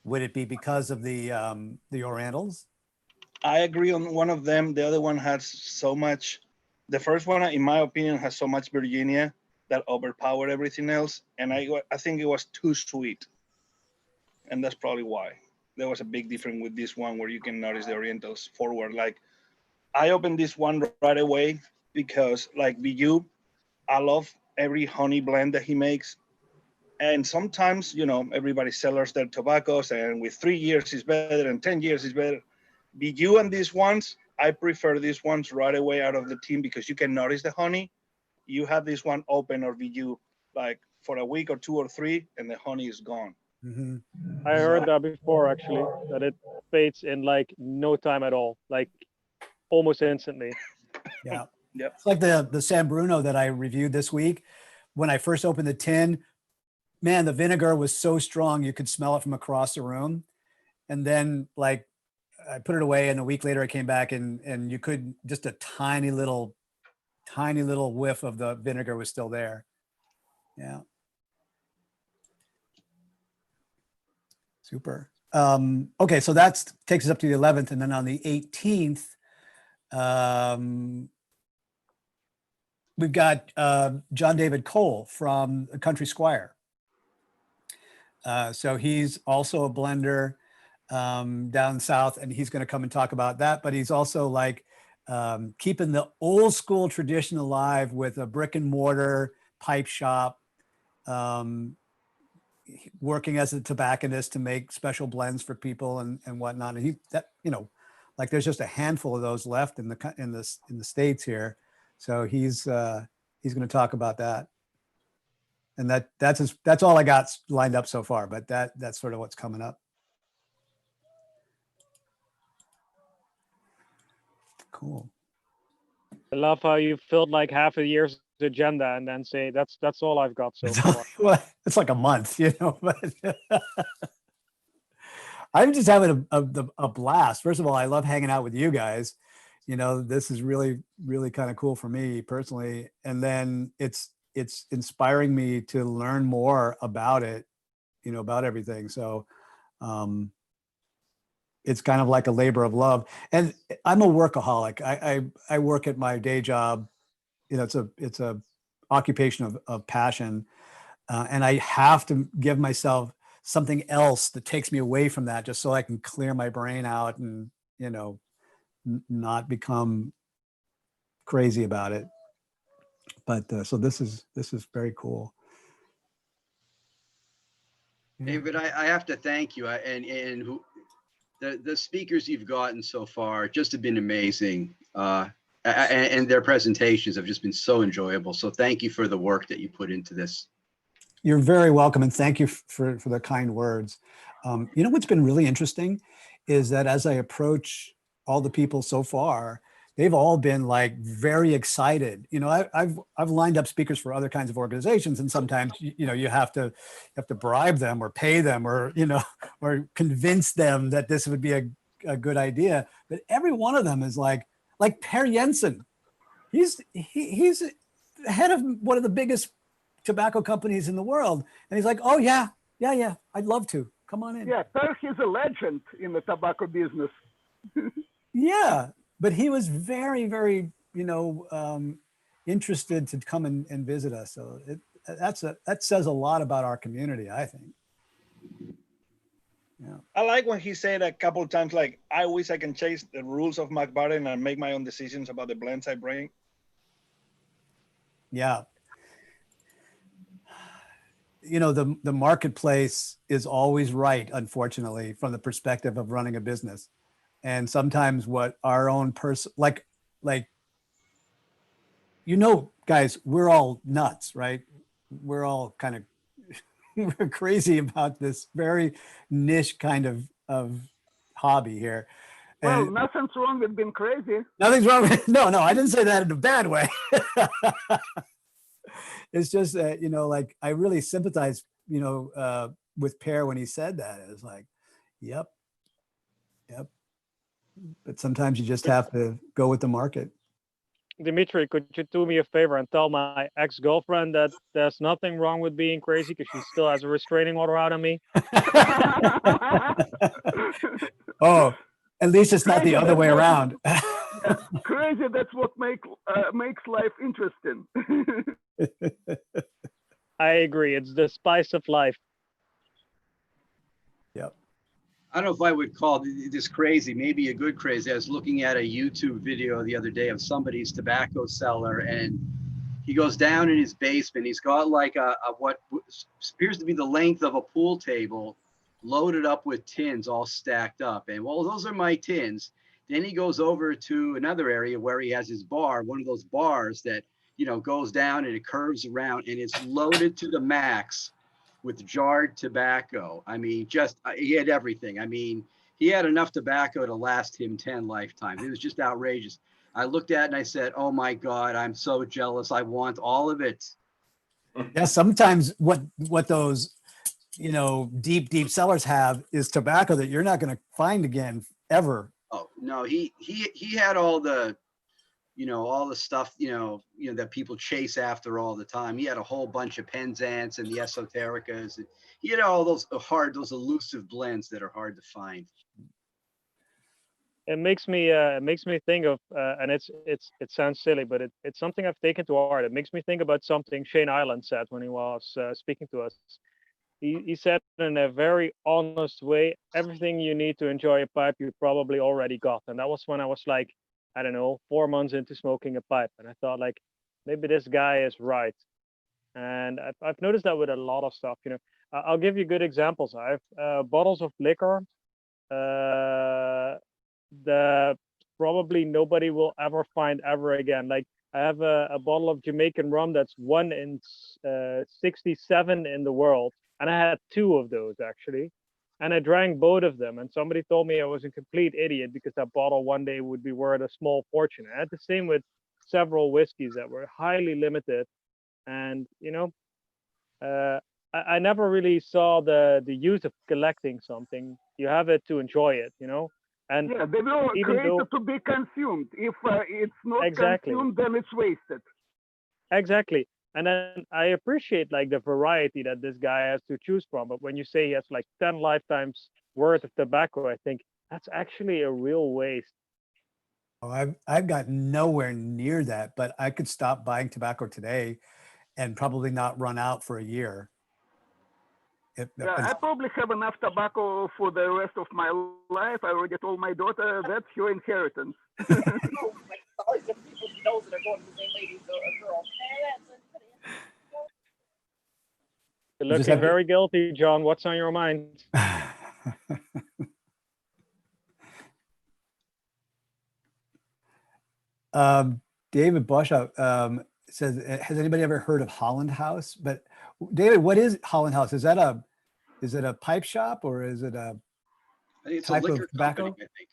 Would it be because of the Orientals? I agree on one of them. The other one has so much. The first one, in my opinion, has so much Virginia that overpowered everything else. And I think it was too sweet. And that's probably why. There was a big difference with this one where you can notice the Orientals forward. Like I opened this one right away because like VU, I love every honey blend that he makes. And sometimes, everybody sells their tobaccos and with 3 years is better and 10 years is better. VU and these ones, I prefer these ones right away out of the team because you can notice the honey. You have this one open or VU like for a week or 2 or 3 and the honey is gone. I heard that before actually, that it fades in like no time at all. Like almost instantly. Yeah. Yep. It's like the San Bruno that I reviewed this week. When I first opened the tin, man, the vinegar was so strong you could smell it from across the room. And then like I put it away, and a week later I came back and you could just a tiny little whiff of the vinegar was still there. Yeah. Super. Okay, so that takes us up to the 11th, and then on the 18th, we've got John David Cole from Country Squire. So he's also a blender down south, and he's going to come and talk about that. But he's also like keeping the old school tradition alive with a brick and mortar pipe shop, working as a tobacconist to make special blends for people and whatnot. And like there's just a handful of those left in the States here. So he's going to talk about that. And that's all I got lined up so far, but that's sort of what's coming up. Cool. I love how you filled like half a year's agenda and then say that's all I've got so far. Well, it's like a month, but I'm just having a blast. First of all, I love hanging out with you guys. This is really, really kind of cool for me personally. And then it's inspiring me to learn more about it, about everything. So it's kind of like a labor of love. And I'm a workaholic. I work at my day job. It's a occupation of passion. And I have to give myself something else that takes me away from that, just so I can clear my brain out and, not become crazy about it. But so this is very cool. David, I have to thank you. The speakers you've gotten so far just have been amazing. And their presentations have just been so enjoyable. So thank you for the work that you put into this. You're very welcome. And thank you for the kind words. What's been really interesting is that as I approach all the people so far, they've all been like very excited. I've lined up speakers for other kinds of organizations, and sometimes you have to bribe them or pay them or or convince them that this would be a good idea. But every one of them is like Per Jensen. He's the head of one of the biggest tobacco companies in the world, and he's like, oh yeah, I'd love to come on in. Yeah, Per is a legend in the tobacco business. Yeah, but he was very, very, interested to come and visit us. So that says a lot about our community, I think. Yeah. I like when he said a couple of times, like, I wish I can chase the rules of McBarton and make my own decisions about the blends I bring. Yeah. The marketplace is always right, unfortunately, from the perspective of running a business. And sometimes what our own person, guys, we're all nuts, right? We're all kind of we're crazy about this very niche kind of hobby here. Well, nothing's wrong with being crazy. Nothing's wrong with no, I didn't say that in a bad way. It's just that, I really sympathize, with Per when he said that. It was like, yep. But sometimes you just have to go with the market. Dimitri, could you do me a favor and tell my ex-girlfriend that there's nothing wrong with being crazy because she still has a restraining order out on me? Oh, at least it's not the other way around. Crazy, that's what makes life interesting. I agree. It's the spice of life. Yep. I don't know if I would call this crazy, maybe a good crazy. I was looking at a YouTube video the other day of somebody's tobacco cellar, and he goes down in his basement. He's got like a what appears to be the length of a pool table loaded up with tins all stacked up. And well, those are my tins. Then he goes over to another area where he has his bar, one of those bars that, goes down and it curves around, and it's loaded to the max with jarred tobacco. I mean, he had everything. I mean, He had enough tobacco to last him 10 lifetimes. It was just outrageous. I looked at it and I said, oh my God, I'm so jealous. I want all of it. Yeah, sometimes what those, you know, deep sellers have is tobacco that you're not going to find again ever. Oh no, he had all the, you know, all the stuff, you know, that people chase after all the time. He had a whole bunch of Penzance and the Esotericas. He had all those those elusive blends that are hard to find. It makes me think of and it sounds silly, but it's something I've taken to heart. It makes me think about something Shane Island said when he was speaking to us. He said in a very honest way, everything you need to enjoy a pipe you probably already got. And that was when I was like, I don't know, 4 months into smoking a pipe, and I thought like, maybe this guy is right. And I've noticed that with a lot of stuff. You know, I'll give you good examples. I have bottles of liquor that probably nobody will ever find ever again. Like I have a bottle of Jamaican rum that's 1 in 67 in the world, and I had 2 of those actually, and I drank both of them. And somebody told me I was a complete idiot because that bottle one day would be worth a small fortune. I had the same with several whiskeys that were highly limited, and you know, I never really saw the use of collecting something. You have it to enjoy it, you know. And yeah, they were even created though to be consumed. If it's not exactly, consumed, then it's wasted. exactly. And then I appreciate like the variety that this guy has to choose from. But when you say he has like 10 lifetimes worth of tobacco, I think that's actually a real waste. Oh, I've got nowhere near that, but I could stop buying tobacco today and probably not run out for a year. Yeah, I probably have enough tobacco for the rest of my life. I already told my daughter that's your inheritance. Oh my God, all these different people's noses are going to the same lady, so a girl. You're just looking have to- very guilty, John. What's on your mind? David Bosha says, has anybody ever heard of Holland House? But David, what is Holland House? Is it a pipe shop or is it a I think it's type a liquor of tobacco? company, I think.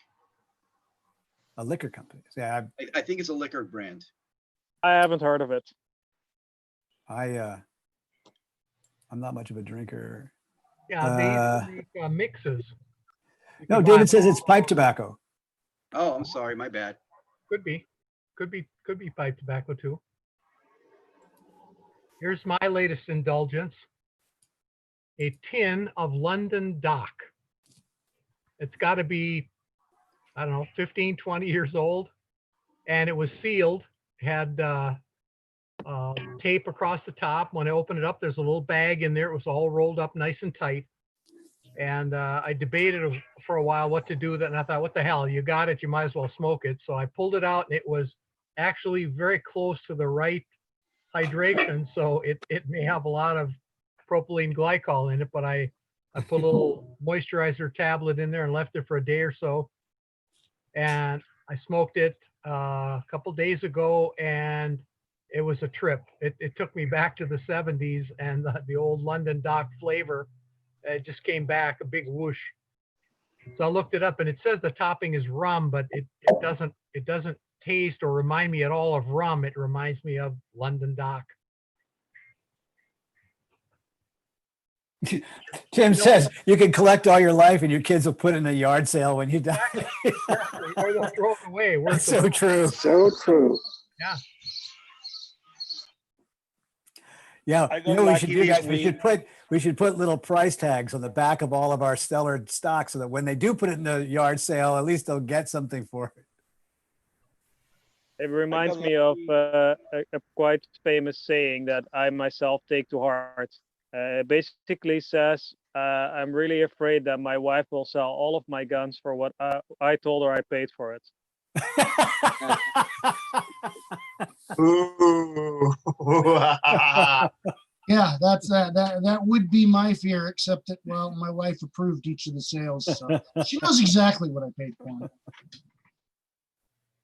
A liquor company. Yeah, I think it's a liquor brand. I haven't heard of it. I'm not much of a drinker. Yeah, they make mixes. You No, can David buy says it's pipe tobacco. Oh, I'm sorry, my bad. Could be pipe tobacco too. Here's my latest indulgence. A tin of London Dock. It's got to be, I don't know, 15, 20 years old. And it was sealed, had tape across the top. When I opened it up, there's a little bag in there. It was all rolled up nice and tight. And I debated for a while what to do with it. And I thought, what the hell, you got it, you might as well smoke it. So I pulled it out and it was actually very close to the right hydration. So it may have a lot of propylene glycol in it, but I put a little moisturizer tablet in there and left it for a day or so. And I smoked it a couple days ago and it was a trip. It took me back to the 70s and the old London Dock flavor. It just came back, a big whoosh. So I looked it up and it says the topping is rum, but it doesn't taste or remind me at all of rum. It reminds me of London Dock. Tim says you can collect all your life and your kids will put it in a yard sale when you die. Exactly. Or they'll throw it away. That's so true. So true. Yeah. Yeah, I you got know what we lucky should do, this guys? week. We should put little price tags on the back of all of our stellar stock so that when they do put it in the yard sale, at least they'll get something for it. It reminds me of a quite famous saying that I myself take to heart. It basically says, I'm really afraid that my wife will sell all of my guns for what I told her I paid for it. Yeah, that would be my fear, except that, well, my wife approved each of the sales, so she knows exactly what I paid for them.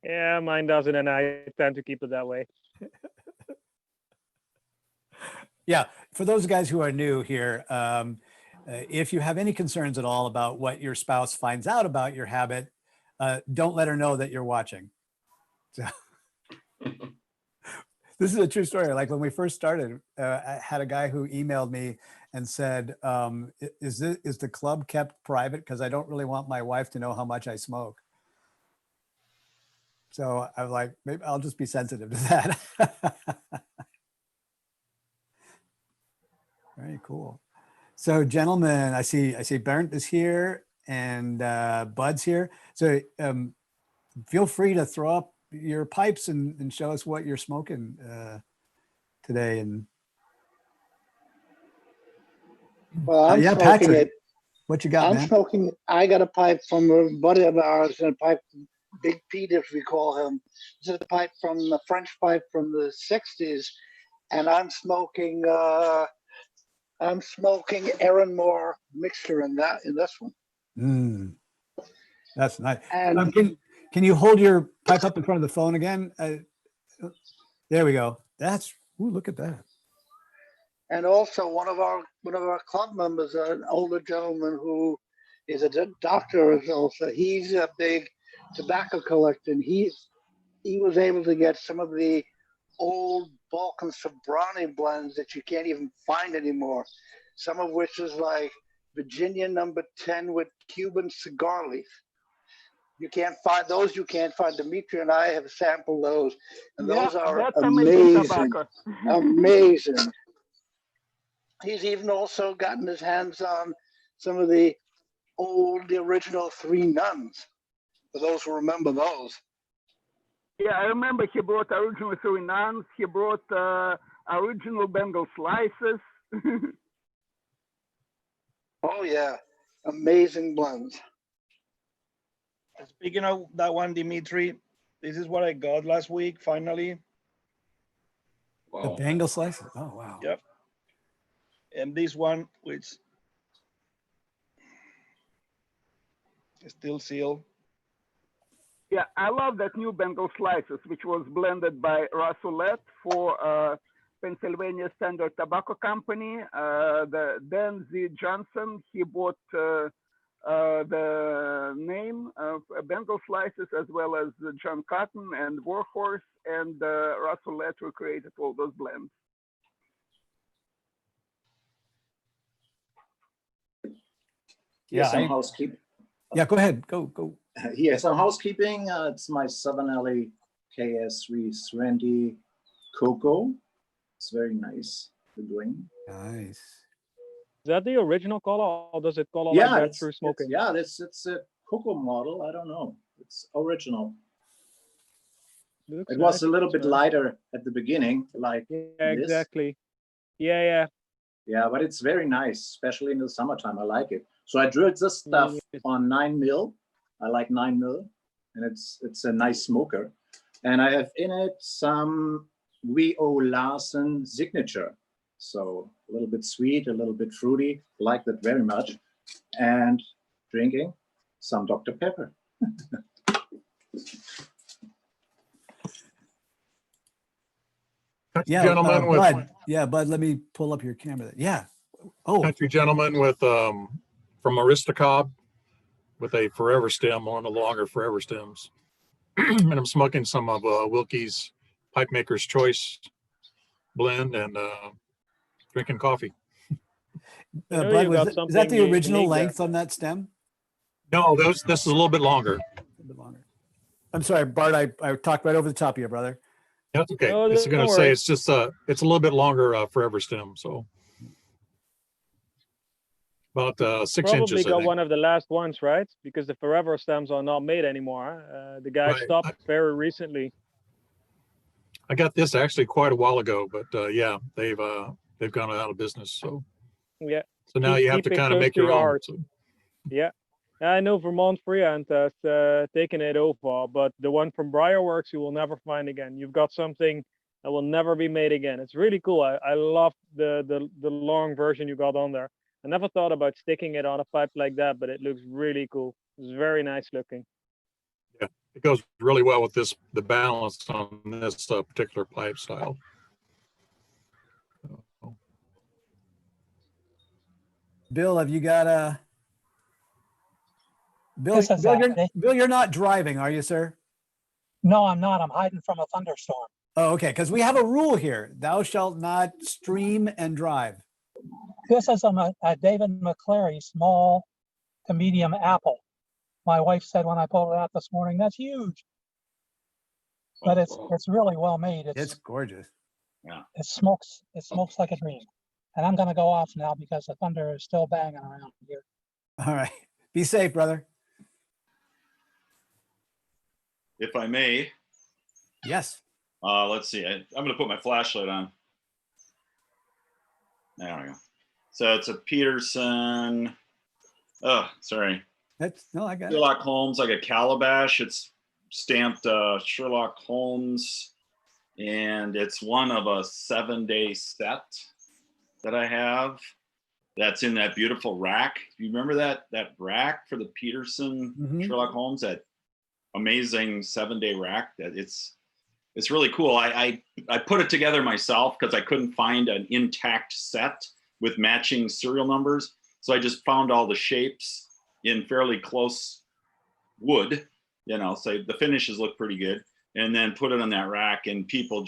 Yeah, mine doesn't, and I tend to keep it that way. Yeah, for those guys who are new here, if you have any concerns at all about what your spouse finds out about your habit, don't let her know that you're watching. So, this is a true story. Like when we first started, I had a guy who emailed me and said, is the club kept private? Because I don't really want my wife to know how much I smoke. So I'm like, maybe I'll just be sensitive to that. Very cool. So gentlemen, I see Bernd is here and Bud's here. So feel free to throw up your pipes and show us what you're smoking today. And Well, I'm yeah, smoking Patrick, it. what you got, I'm man? smoking. I got a pipe from a buddy of ours, and a pipe, Big Pete, if we call him. This is a pipe from the French pipe from the '60s, and I'm smoking Aaron Moore mixture in this one. That's nice. And Can you hold your pipe up in front of the phone again? There we go. Ooh, look at that. And also one of our club members, an older gentleman who is a doctor, also he's a big tobacco collector, and he was able to get some of the old Balkan Sobrani blends that you can't even find anymore. Some of which is like Virginia number 10 with Cuban cigar leaf. You can't find those. You can't find. Dimitri and I have sampled those, and those are that's amazing amazing. tobacco. Amazing. He's even also gotten his hands on some of the original Three Nuns, for those who remember those. Yeah, I remember he brought original Three Nuns. He brought original Bengal slices. Oh yeah, amazing blends. Speaking of that one, Dimitri, this is what I got last week, finally. The Bengal slices. Oh, wow. Yep. And this one, which is still sealed. Yeah, I love that new Bengal slices, which was blended by Rasulette for Pennsylvania Standard Tobacco Company. Then Z. Johnson, he bought the name of Bengal slices, as well as John Cotton and Warhorse, and Rasulette, who created all those blends. Yeah, some housekeeping. Yeah, go ahead. Go. Yeah, some housekeeping. It's my Southern Alley KS3 Serenity Cocoa. It's very nice. The doing. Nice. Is that the original color, or does it color Yeah, like that through smoking? Yeah, it's a cocoa model. I don't know. It's original. It was a little bit lighter at the beginning, like yeah, this. exactly. Yeah. Yeah, but it's very nice, especially in the summertime. I like it. So I drilled this stuff on 9mm. I like 9mm, and it's a nice smoker. And I have in it some V.O. Larsen signature. So a little bit sweet, a little bit fruity. Like that very much. And drinking some Dr. Pepper. Yeah, gentleman with Bud. Yeah, Bud, let me pull up your camera. Yeah. Oh, country gentleman with from Aristocob with a forever stem, one of the longer forever stems. And I'm smoking some of Wilkie's Pipe Maker's Choice blend and drinking coffee. Bud, is that the original length on that stem? No, this is a little bit longer. A little bit longer. I'm sorry, Bart, I talked right over the top of you, brother. That's okay. No, I was going to don't say worry. it's just it's a little bit longer forever stem, so about 6 Probably inches. I got think. one of the last ones, right? Because the forever stems are not made anymore. The guy Right. stopped very recently. I got this actually quite a while ago, but yeah, they've gone out of business. So Yeah. so now you have to Keep it kind of close make to your own. heart. So, Yeah. I know Vermont Freehand has taken it over, but the one from Briarworks you will never find again. You've got something that will never be made again. It's really cool. I love the long version you got on there. I never thought about sticking it on a pipe like that, but it looks really cool. It's very nice looking. yeah, it goes really well with the balance on this particular pipe style. Bill, have you got a Bill? This is Bill, you're not driving, are you, sir? No, I'm not. I'm hiding from a thunderstorm. Oh, okay. Because we have a rule here: thou shalt not stream and drive. This is a David McClary small to medium apple. My wife said when I pulled it out this morning, that's huge. But it's really well made. It's gorgeous. Yeah. It smokes like a dream. And I'm gonna go off now because the thunder is still banging around here. All right. Be safe, brother. If I may. Yes. Let's see. I'm going to put my flashlight on. There we go. So it's a Peterson. Oh, sorry. I got Sherlock Holmes, like a calabash. It's stamped Sherlock Holmes, and it's one of a 7-day set that I have. That's in that beautiful rack. You remember that rack for the Peterson Sherlock Holmes? That amazing 7-day rack. That it's really cool. I put it together myself because I couldn't find an intact set with matching serial numbers. So I just found all the shapes in fairly close wood, so the finishes look pretty good, and then put it on that rack, and people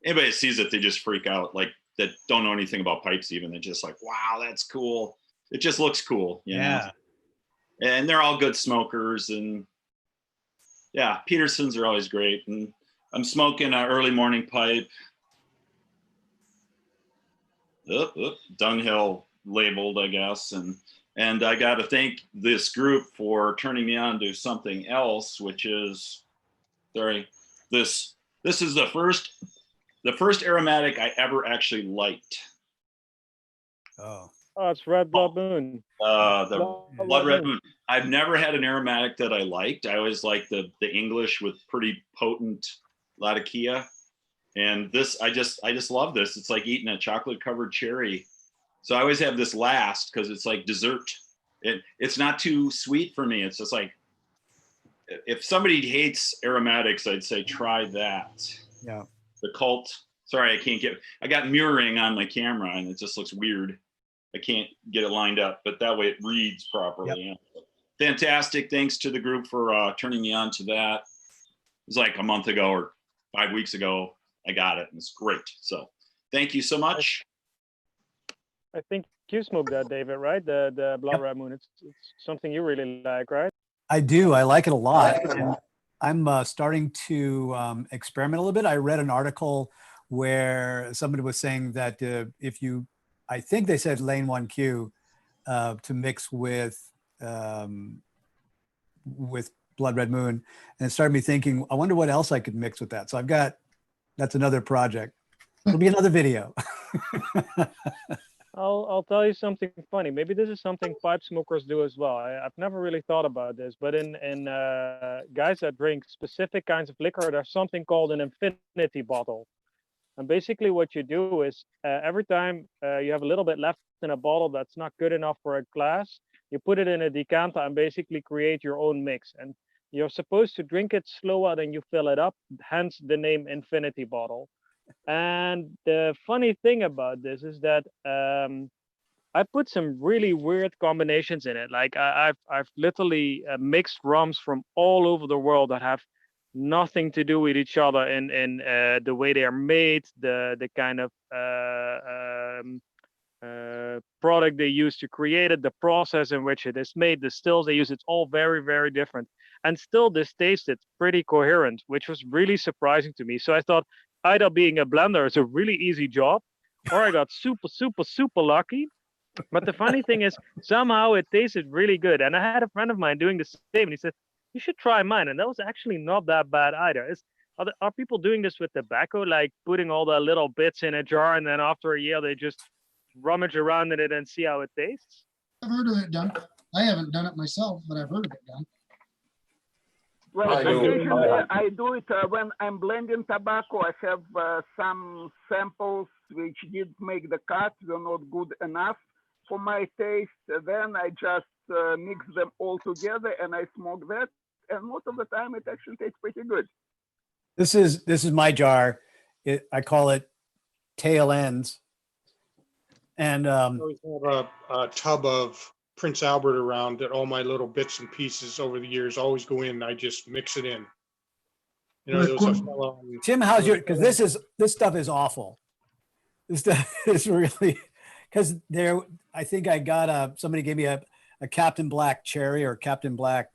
anybody sees it, they just freak out, like that don't know anything about pipes even. They're just like, wow, that's cool. It just looks cool, you know? And they're all good smokers, and yeah, Petersons are always great. And I'm smoking an early morning pipe. Dunghill labeled, I guess. And I got to thank this group for turning me on to something else, which is, this is the first aromatic I ever actually liked. Oh, it's Red Blood Moon. The Blood Red Moon. I've never had an aromatic that I liked. I always liked the English with pretty potent Latakia. And this, I just love this. It's like eating a chocolate covered cherry. So I always have this last because it's like dessert. It's not too sweet for me. It's just like, if somebody hates aromatics, I'd say try that. Yeah. The Cult. Sorry, I got mirroring on my camera and it just looks weird. I can't get it lined up, but that way it reads properly. Yep. Yeah. Fantastic. Thanks to the group for turning me on to that. It was like a month ago or 5 weeks ago. I got it and it's great. So thank you so much. I think you smoked that, David, right? The Blood Red Moon. It's something you really like, right? I do. I like it a lot. And I'm starting to experiment a little bit. I read an article where somebody was saying that if you, I think they said lane 1Q to mix with Blood Red Moon, and it started me thinking, I wonder what else I could mix with that. So that's another project. It'll be another video. I'll tell you something funny. Maybe this is something pipe smokers do as well. I've never really thought about this, but in guys that drink specific kinds of liquor, there's something called an infinity bottle. And basically what you do is every time you have a little bit left in a bottle that's not good enough for a glass, you put it in a decanter and basically create your own mix. And you're supposed to drink it slower than you fill it up, hence the name infinity bottle. And the funny thing about this is that I put some really weird combinations in it. Like I've literally mixed rums from all over the world that have nothing to do with each other in the way they are made, the kind of product they use to create it, the process in which it is made, the stills they use. It's all very, very different. And still this tasted pretty coherent, which was really surprising to me. So I thought either being a blender is a really easy job, or I got super, super, super lucky. But the funny thing is, somehow it tasted really good. And I had a friend of mine doing the same, and he said, you should try mine. And that was actually not that bad either. Are people doing this with tobacco, like putting all the little bits in a jar, and then after a year, they just rummage around in it and see how it tastes? I've heard of it done. I haven't done it myself, but I've heard of it done. Well, occasionally I do it when I'm blending tobacco. I have some samples which did make the cut, they're not good enough for my taste. Then I just mix them all together and I smoke that. And most of the time it actually tastes pretty good. This is my jar. I call it tail ends. And I always have a tub of Prince Albert around that all my little bits and pieces over the years always go in. I just mix it in. You know, there was a fellow. Tim, how's your, because this stuff is awful. This stuff is really, because there, I think I got somebody gave me a Captain Black cherry or Captain Black,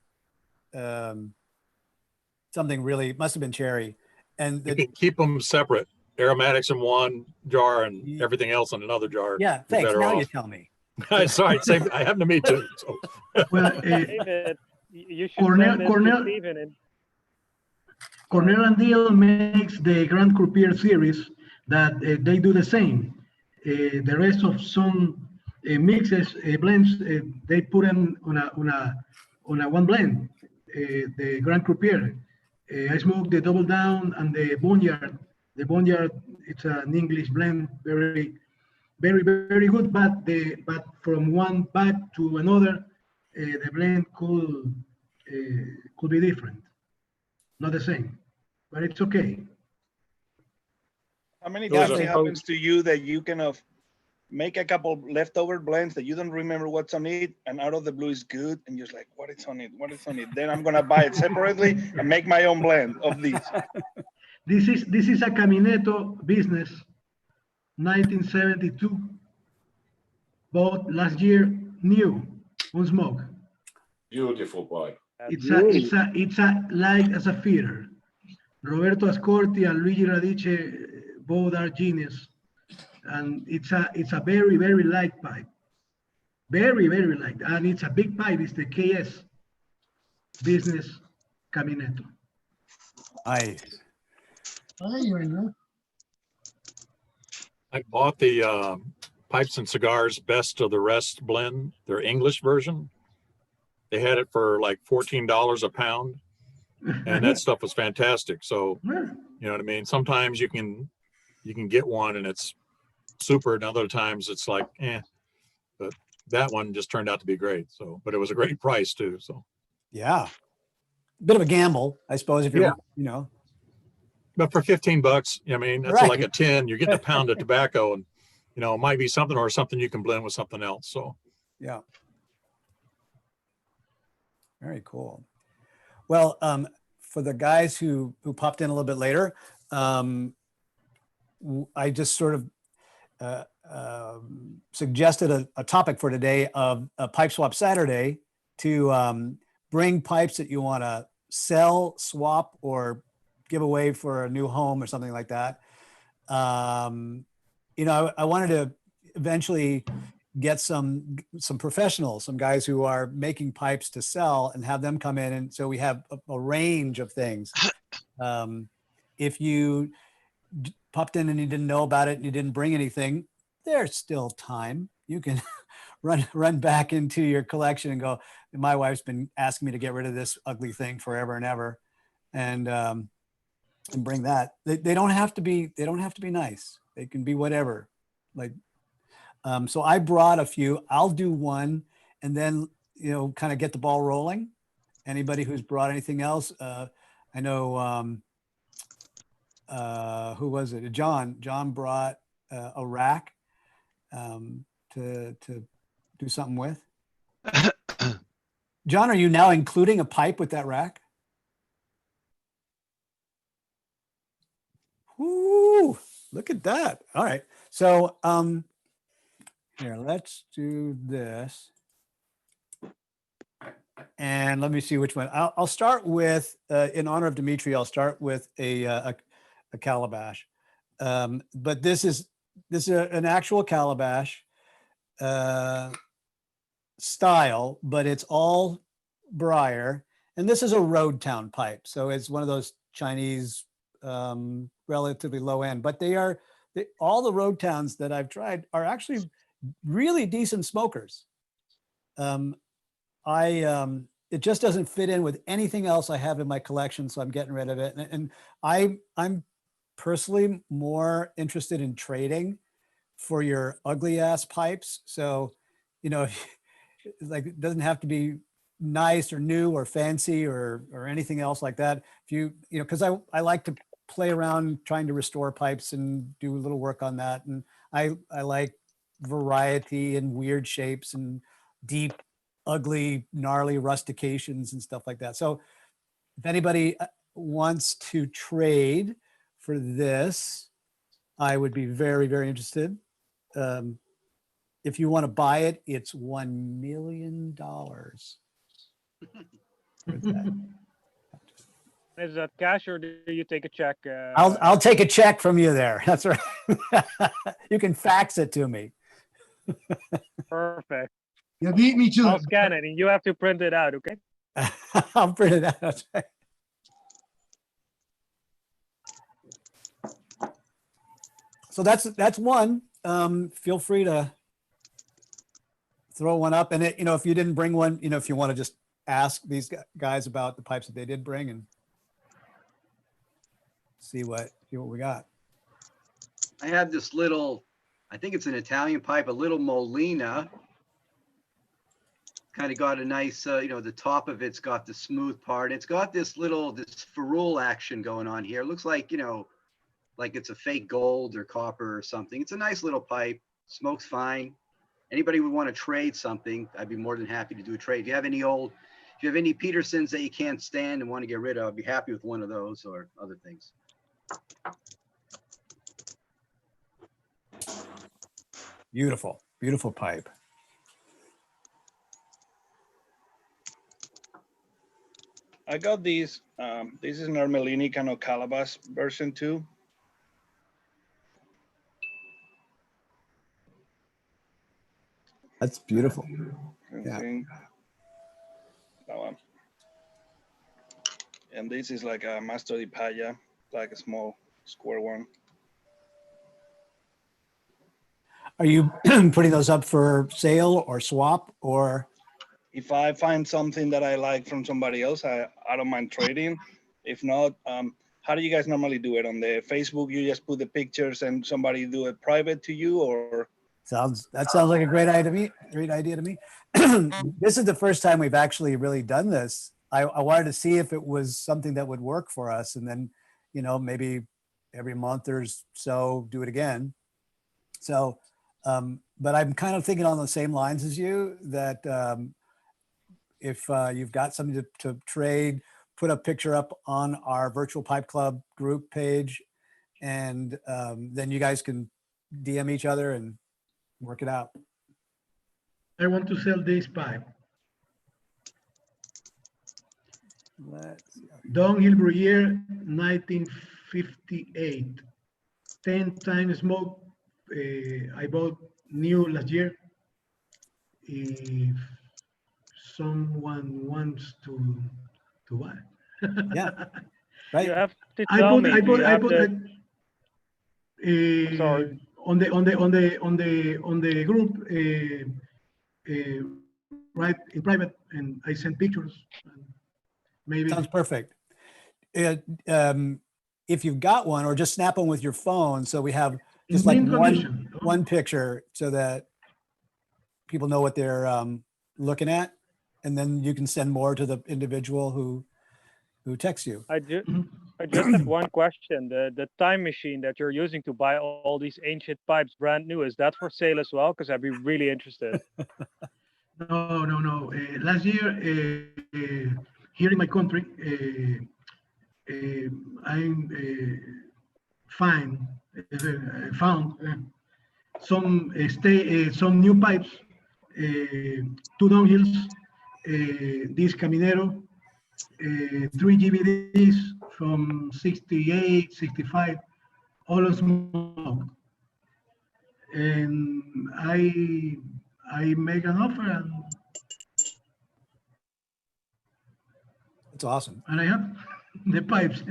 something really, must have been cherry. And You can keep them separate. Aromatics in one jar and everything else in another jar. Yeah, You're thanks. better Now off. you tell me. Sorry, same. I happen to me too. So. Well, David, you should Cornell, send this Cornell, to Steven. And Cornell and Deal makes the Grand Croupier series that they do the same. The rest of some mixes, blends, they put them on a one blend. The Grand Croupier. I smoke the Double Down and the Boneyard. The Boneyard, it's an English blend, very, very, very good. But from one pack to another, the blend could be different, not the same, but it's okay. How many Those times are it happens to you that you kind of make a couple leftover blends that you don't remember what's on it, and out of the blue is good, and you're like, what is on it? What is on it? Then I'm gonna buy it separately and make my own blend of these. This is a Camineto business, 1972. Bought last year, new, on smoke. Beautiful pipe. It's a light as a feeder. Roberto Ascorti and Luigi Radice both are genius, and it's a very, very light pipe, very, very light, and it's a big pipe. It's the KS business Camineto. Nice. I bought the Pipes and Cigars Best of the Rest blend, their English version. They had it for like $14 a pound, and that stuff was fantastic. So, you know what I mean? Sometimes you can get one and it's super, and other times it's like, but that one just turned out to be great. So, but it was a great price too. So, yeah, bit of a gamble, I suppose, if you're, you know. But for $15, I mean, that's Right. like a 10. You're getting a pound of tobacco, and you know, it might be something or something you can blend with something else. So, yeah. Very cool. Well, for the guys who popped in a little bit later, I just sort of suggested a topic for today of a Pipe Swap Saturday to bring pipes that you want to sell, swap, or give away for a new home or something like that. You know, I wanted to eventually get some professionals, some guys who are making pipes to sell, and have them come in. And so we have a range of things. If you popped in and you didn't know about it and you didn't bring anything, there's still time. You can run back into your collection and go, my wife's been asking me to get rid of this ugly thing forever and ever. And bring that. They don't have to be nice. They can be whatever. Like, so I brought a few. I'll do one and then, you know, kind of get the ball rolling. Anybody who's brought anything else, I know, who was it? John brought a rack to do something with. John, are you now including a pipe with that rack? Ooh, look at that. All right. So here, let's do this. And let me see which one. I'll start with, in honor of Dimitri, I'll start with a calabash. But this is an actual calabash style, but it's all briar. And this is a road town pipe. So it's one of those Chinese relatively low end, but all the road towns that I've tried are actually really decent smokers. It just doesn't fit in with anything else I have in my collection, so I'm getting rid of it. And I'm personally more interested in trading for your ugly ass pipes. So, you know, like, it doesn't have to be nice or new or fancy or anything else like that. If you know, because I like to play around trying to restore pipes and do a little work on that. And I like variety and weird shapes and deep, ugly, gnarly rustications and stuff like that. So if anybody wants to trade for this, I would be very, very interested. If you want to buy it, it's $1 million. Is that cash or do you take a check? I'll take a check from you there. That's right. You can fax it to me. Perfect. You beat me to I'll it. scan it and you have to print it out, okay? I'll print it out. That's right. So that's one. Feel free to throw one up, and if you didn't bring one, if you want to just ask these guys about the pipes that they did bring and see what we got. I have this little, I think it's an Italian pipe, a little Molina. Kind of got a nice, the top of it's got the smooth part. It's got this ferrule action going on here. It looks like, like it's a fake gold or copper or something. It's a nice little pipe, smokes fine. Anybody would want to trade something, I'd be more than happy to do a trade. If you have any Petersons that you can't stand and want to get rid of, I'd be happy with one of those or other things. Beautiful, beautiful pipe. I got these. This is an Armelini kind of Calabash version 2. That's beautiful. Yeah. That one. And this is like a Master di Paya, like a small square one. Are you putting those up for sale or swap or? If I find something that I like from somebody else, I don't mind trading. If not, how do you guys normally do it? On the Facebook, you just put the pictures and somebody do it private to you, or? That sounds like a great idea to me. This is the first time we've actually really done this. I wanted to see if it was something that would work for us, and then, maybe every month or so do it again. So, but I'm kind of thinking on the same lines as you, that if you've got something to trade, put a picture up on our Virtual Pipe Club group page, and then you guys can DM each other and work it out. I want to sell this pipe. Downhill Bruyere, 1958. 10 times smoke. I bought new last year. If someone wants to buy. Yeah. Right. You have to tell me. Sorry. On the group, right in private, and I send pictures. Maybe sounds perfect. If you've got one, or just snap one with your phone, so we have just like one picture, so that people know what they're looking at, and then you can send more to the individual who texts you. I just have one question. The time machine that you're using to buy all these ancient pipes brand new, is that for sale as well? Because I'd be really interested. No. Last year, here in my country, I found some new pipes, 2 downhills, this Caminero, 3 GBDs from 68, 65, all of smoke. And I make an offer, and that's awesome. And I have the pipes.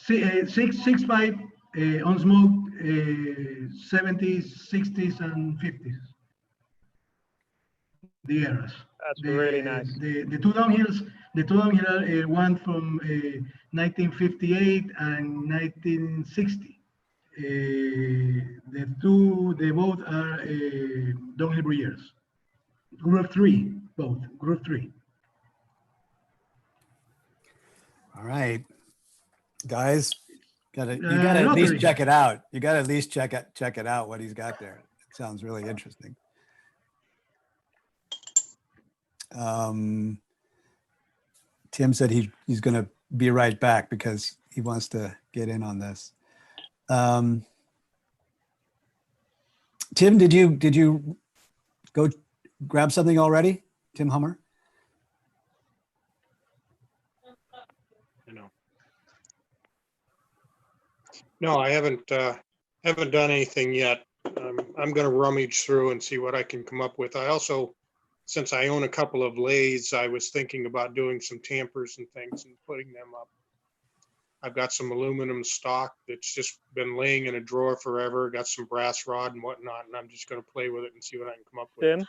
six pipe on smoke, 70s, 60s, and 50s. The eras. That's really nice. The two downhills, one from 1958 and 1960. They both are downhill Bruyeres. Group 3, both, Group 3. All right, guys, You gotta at least lottery. check it out. You gotta at least check it out what he's got there. It sounds really interesting. Tim said he's gonna be right back because he wants to get in on this. Tim, did you go grab something already? Tim Hummer? No, I haven't done anything yet. I'm going to rummage through and see what I can come up with. I also, since I own a couple of lathes, I was thinking about doing some tampers and things and putting them up. I've got some aluminum stock that's just been laying in a drawer forever. Got some brass rod and whatnot, and I'm just going to play with it and see what I can come up with. Tim,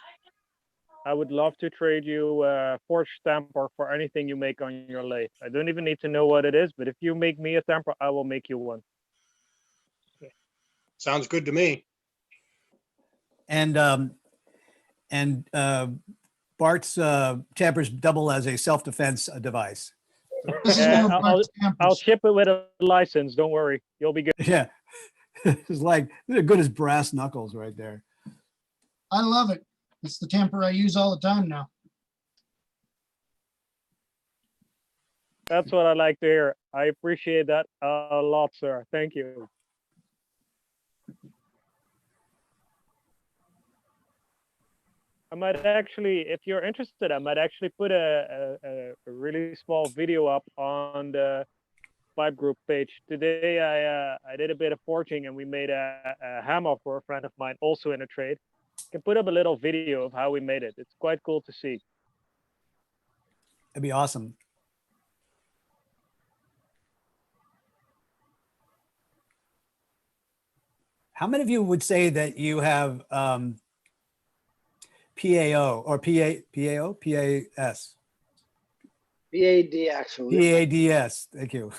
I would love to trade you a forged tamper for anything you make on your lathe. I don't even need to know what it is, but if you make me a tamper, I will make you one. Sounds good to me. And Bart's tampers double as a self-defense device. I'll ship it with a license. Don't worry, you'll be good. Yeah, it's like they're good as brass knuckles right there. I love it. It's the temper I use all the time now. That's what I like to hear. I appreciate that a lot, sir. Thank you. I might actually, if you're interested, I might actually put a really small video up on the Pipe Group page. Today, I did a bit of forging and we made a hammer for a friend of mine, also in a trade. I can put up a little video of how we made it. It's quite cool to see. That'd be awesome. How many of you would say that you have PAO or PAO? PAS? PAD, actually. PADS, thank you.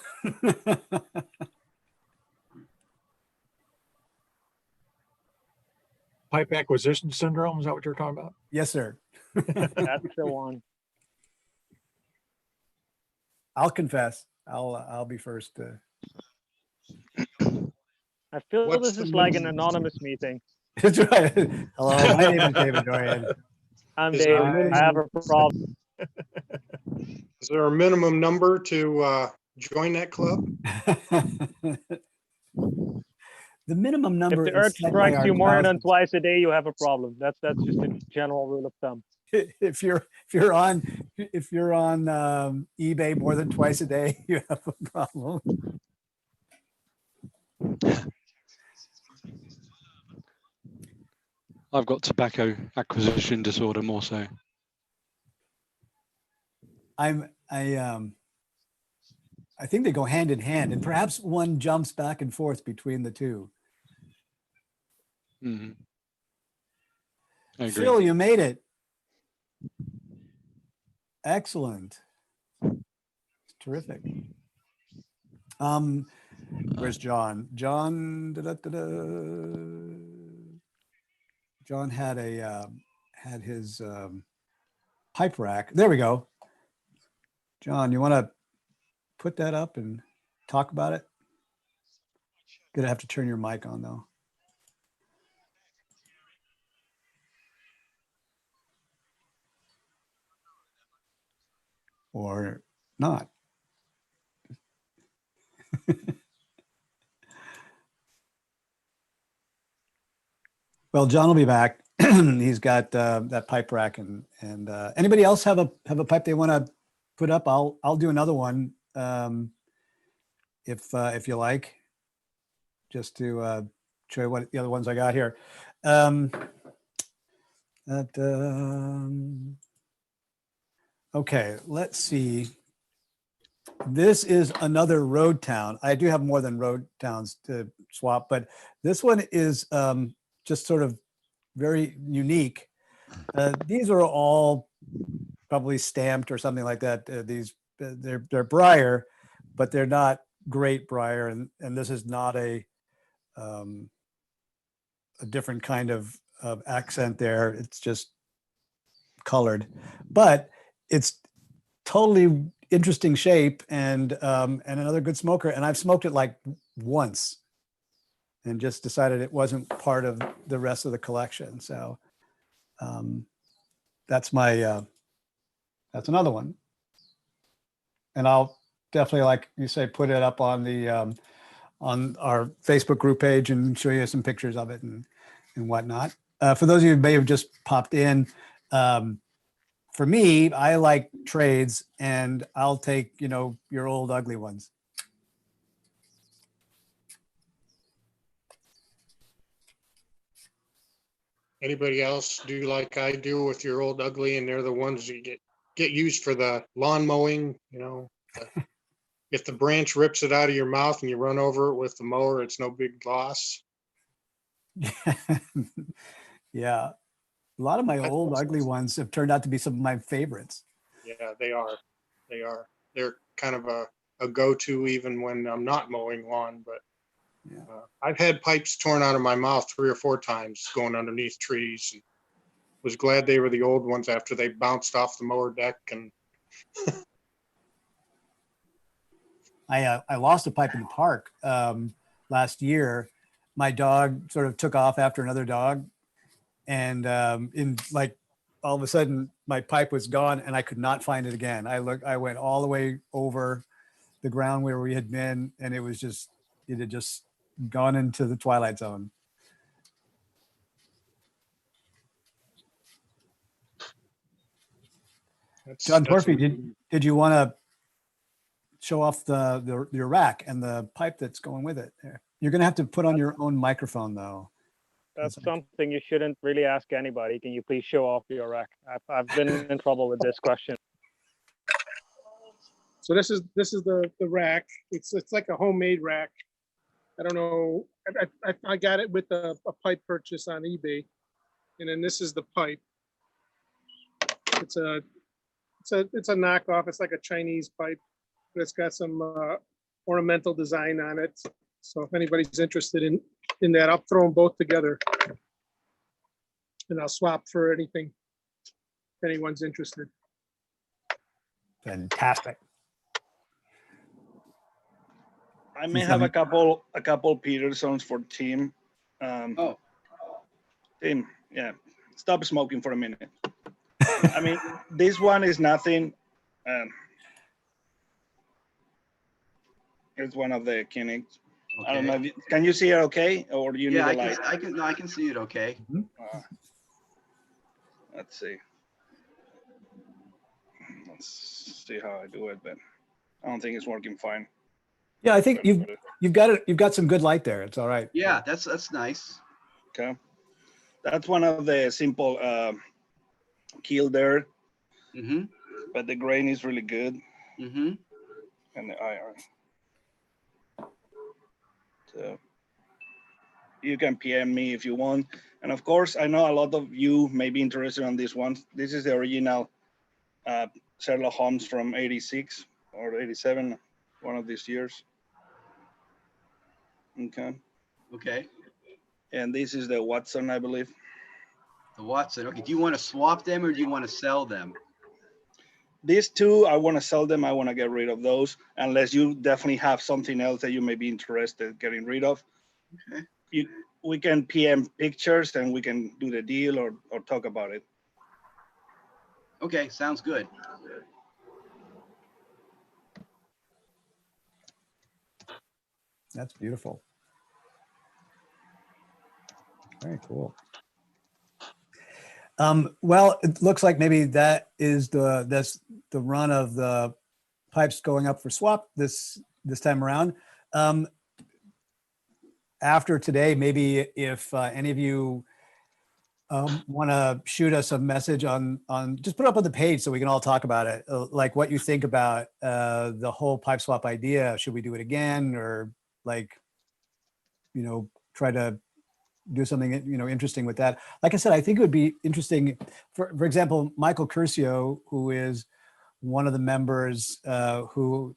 Pipe acquisition syndrome, is that what you're talking about? Yes, sir. That's the one. I'll confess. I'll be first. I feel What's this the is like an minimum? anonymous meeting. That's right. Hello, my name is David Dorian. I'm Is there a David. I have a problem. Is there a minimum number to join that club? The minimum If number the is urge set by strikes our you more than thousands. twice a day, you have a problem. That's just a general rule of thumb. If you're on eBay more than twice a day, you have a problem. I've got tobacco acquisition disorder more so. I think they go hand in hand, and perhaps one jumps back and forth between the two. Mm-hmm. I agree. Phil, you made it. Excellent. Terrific. Where's John? John, John had his pipe rack. There we go. John, you want to put that up and talk about it? Gonna have to turn your mic on though. Or not. Well, John will be back. He's got that pipe rack, and anybody else have a pipe they want to put up? I'll do another one if you like, just to show you what the other ones I got here. Okay, let's see. This is another road town. I do have more than road towns to swap, but this one is just sort of very unique. These are all probably stamped or something like that. They're briar, but they're not great briar, and this is not a different kind of accent there. It's just colored, but it's totally interesting shape and another good smoker. And I've smoked it like once and just decided it wasn't part of the rest of the collection. So that's my, that's another one. And I'll definitely, like you say, put it up on the, on our Facebook group page and show you some pictures of it and whatnot. For those of you who may have just popped in, for me, I like trades, and I'll take, you know, your old ugly ones. Anybody else do like I do with your old ugly, and they're the ones you get used for the lawn mowing, you know? If the branch rips it out of your mouth and you run over it with the mower, it's no big loss. Yeah. A lot of my old ugly ones have turned out to be some of my favorites. Yeah, they are. They are. They're kind of a go-to even when I'm not mowing lawn, but I've had pipes torn out of my mouth 3 or 4 times going underneath trees, and was glad they were the old ones after they bounced off the mower deck. And I lost a pipe in the park last year. My dog sort of took off after another dog, and in like all of a sudden my pipe was gone and I could not find it again. I went all the way over the ground where we had been, and it had just gone into the twilight zone. John Torfey, did you want to show off your rack and the pipe that's going with it? You're going to have to put on your own microphone though. That's something you shouldn't really ask anybody. Can you please show off your rack? I've been in trouble with this question. so this is the rack. It's like a homemade rack. I don't know. I got it with a pipe purchase on eBay, and then this is the pipe. It's a knockoff. It's like a Chinese pipe, but it's got some ornamental design on it. So if anybody's interested in that, I'll throw them both together, and I'll swap for anything if anyone's interested. Fantastic. I may have a couple Petersons for Tim. Tim, yeah, stop smoking for a minute. I mean, this one is nothing. It's one of the Kinects. Okay. I don't know. Can you see it okay, or do you need a light? I can see it okay. Let's see. Let's see how I do it, but I don't think it's working fine. Yeah, I think you've got some good light there. It's all right. Yeah, that's nice. Okay, that's one of the simple keel there. But the grain is really good. And the iron. So you can PM me if you want. And of course, I know a lot of you may be interested in this one. This is the original Sherlock Holmes from '86 or '87, one of these years. Okay. And this is the Watson, I believe. The Watson. Okay. Do you want to swap them or do you want to sell them? These two, I want to sell them. I want to get rid of those, unless you definitely have something else that you may be interested in getting rid of. Okay. We can PM pictures and we can do the deal or talk about it. Okay, sounds good. That's beautiful. Very cool. Well, it looks like maybe that's the run of the pipes going up for swap this time around. After today, maybe if any of you want to shoot us a message on just put it up on the page so we can all talk about it, like what you think about the whole pipe swap idea. Should we do it again, or like, you know, try to do something, you know, interesting with that? Like I said, I think it would be interesting. For example, Michael Curcio, who is one of the members who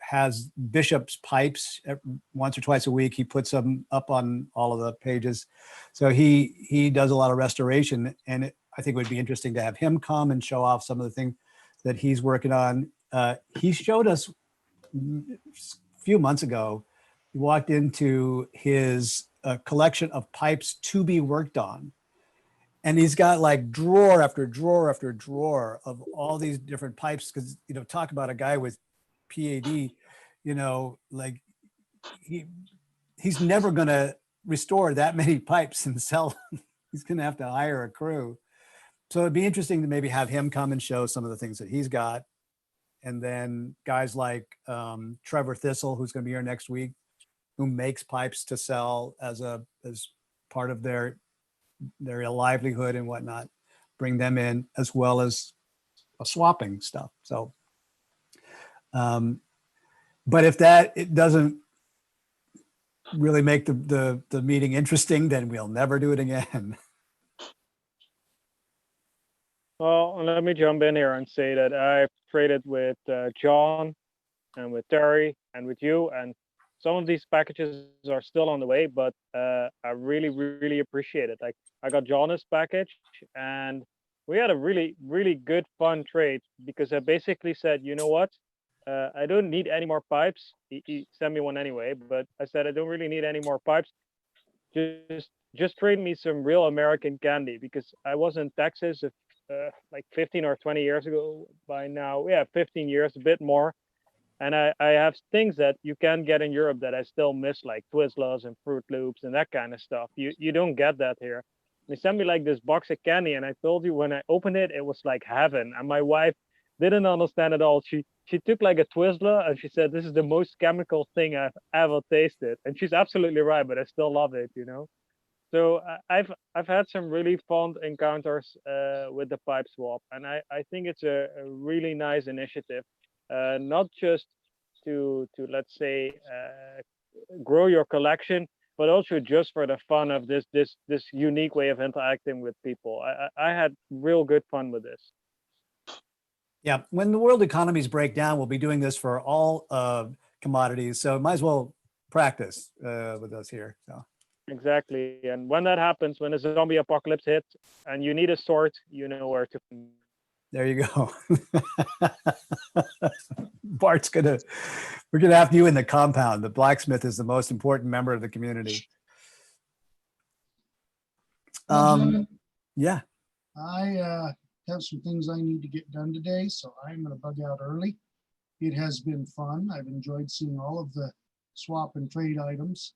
has Bishop's pipes once or twice a week. He puts them up on all of the pages. So he does a lot of restoration, and I think it would be interesting to have him come and show off some of the things that he's working on. He showed us a few months ago walked into his collection of pipes to be worked on. And he's got like drawer after drawer after drawer of all these different pipes. Because, you know, talk about a guy with PAD, you know, like he's never going to restore that many pipes and sell them. He's going to have to hire a crew. So it'd be interesting to maybe have him come and show some of the things that he's got. And then guys like Trevor Thistle, who's going to be here next week, who makes pipes to sell as part of their livelihood and whatnot, bring them in, as well as swapping stuff. So, but if it doesn't really make the meeting interesting, then we'll never do it again. Well, let me jump in here and say that I've traded with John and with Terry and with you, and some of these packages are still on the way, but I really, really appreciate it. Like, I got John's package, and we had a really, really good, fun trade, because I basically said, you know what? I don't need any more pipes. He sent me one anyway, but I said, I don't really need any more pipes. Just trade me some real American candy, because I was in Texas like 15 or 20 years ago by now. Yeah, 15 years, a bit more. And I have things that you can get in Europe that I still miss, like Twizzlers and Fruit Loops and that kind of stuff. You don't get that here. They sent me like this box of candy, and I told you when I opened it, it was like heaven. And my wife didn't understand at all. She took like a Twizzler and she said, "This is the most chemical thing I've ever tasted." And she's absolutely right, but I still love it, you know. So I've had some really fun encounters with the pipe swap, and I think it's a really nice initiative. Not just to let's say grow your collection, but also just for the fun of this unique way of interacting with people. I had real good fun with this. Yeah, when the world economies break down, we'll be doing this for all commodities. So might as well practice with us here. So. Exactly, and when that happens, when a zombie apocalypse hits, and you need a sword, you know where to. There you go. Bart's we're gonna have you in the compound. The blacksmith is the most important member of the community. Yeah. I have some things I need to get done today, so I'm gonna bug out early. It has been fun. I've enjoyed seeing all of the swap and trade items.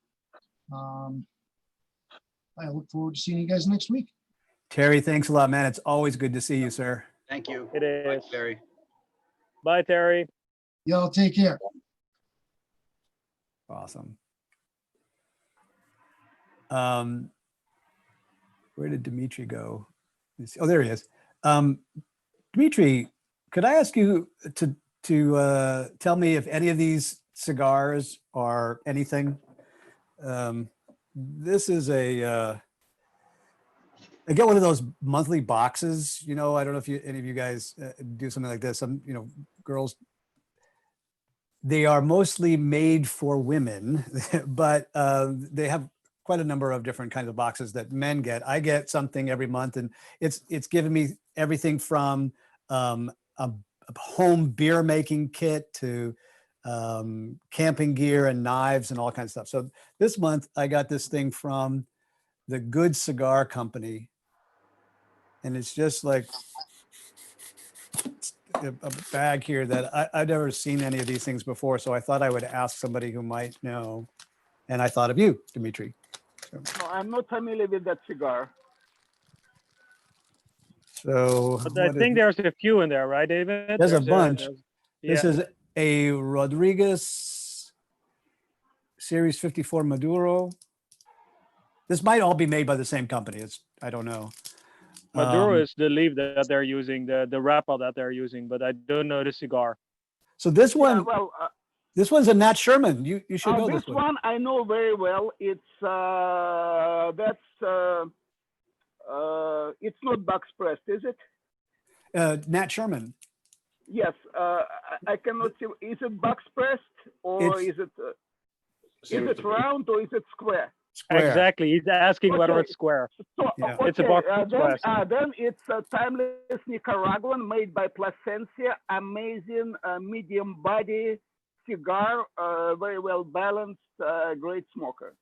I look forward to seeing you guys next week. Terry, thanks a lot, man. It's always good to see you, sir. Thank you. It is. Bye, Terry. Bye, Terry. Y'all take care. Awesome. Where did Dimitri go? Oh, there he is. Dimitri, could I ask you to tell me if any of these cigars are anything? This is I get one of those monthly boxes, you know. I don't know if any of you guys do something like this. Some, you know, girls, they are mostly made for women, but they have quite a number of different kinds of boxes that men get. I get something every month, and it's given me everything from a home beer making kit to camping gear and knives and all kinds of stuff. So this month I got this thing from the Good Cigar Company, and it's just like a bag here that I've never seen any of these things before. So I thought I would ask somebody who might know, and I thought of you, Dimitri. No, I'm not familiar with that cigar. So but I think there's a few in there, right, David? There's a bunch. This yeah. is a Rodriguez Series 54 Maduro. This might all be made by the same company. I don't know. Maduro is the leaf that they're using, the wrapper that they're using, but I don't know the cigar. So this one, this one's a Nat Sherman. You should know this one. I know very well. It's it's not box pressed, is it? Nat Sherman. Yes, I cannot see. Is it box pressed or is it round or is it square? Square. Exactly. He's asking whether it's square. So, yeah. It's a box press. Then it's a timeless Nicaraguan made by Plasencia. Amazing medium body, cigar, very well balanced, great smoker.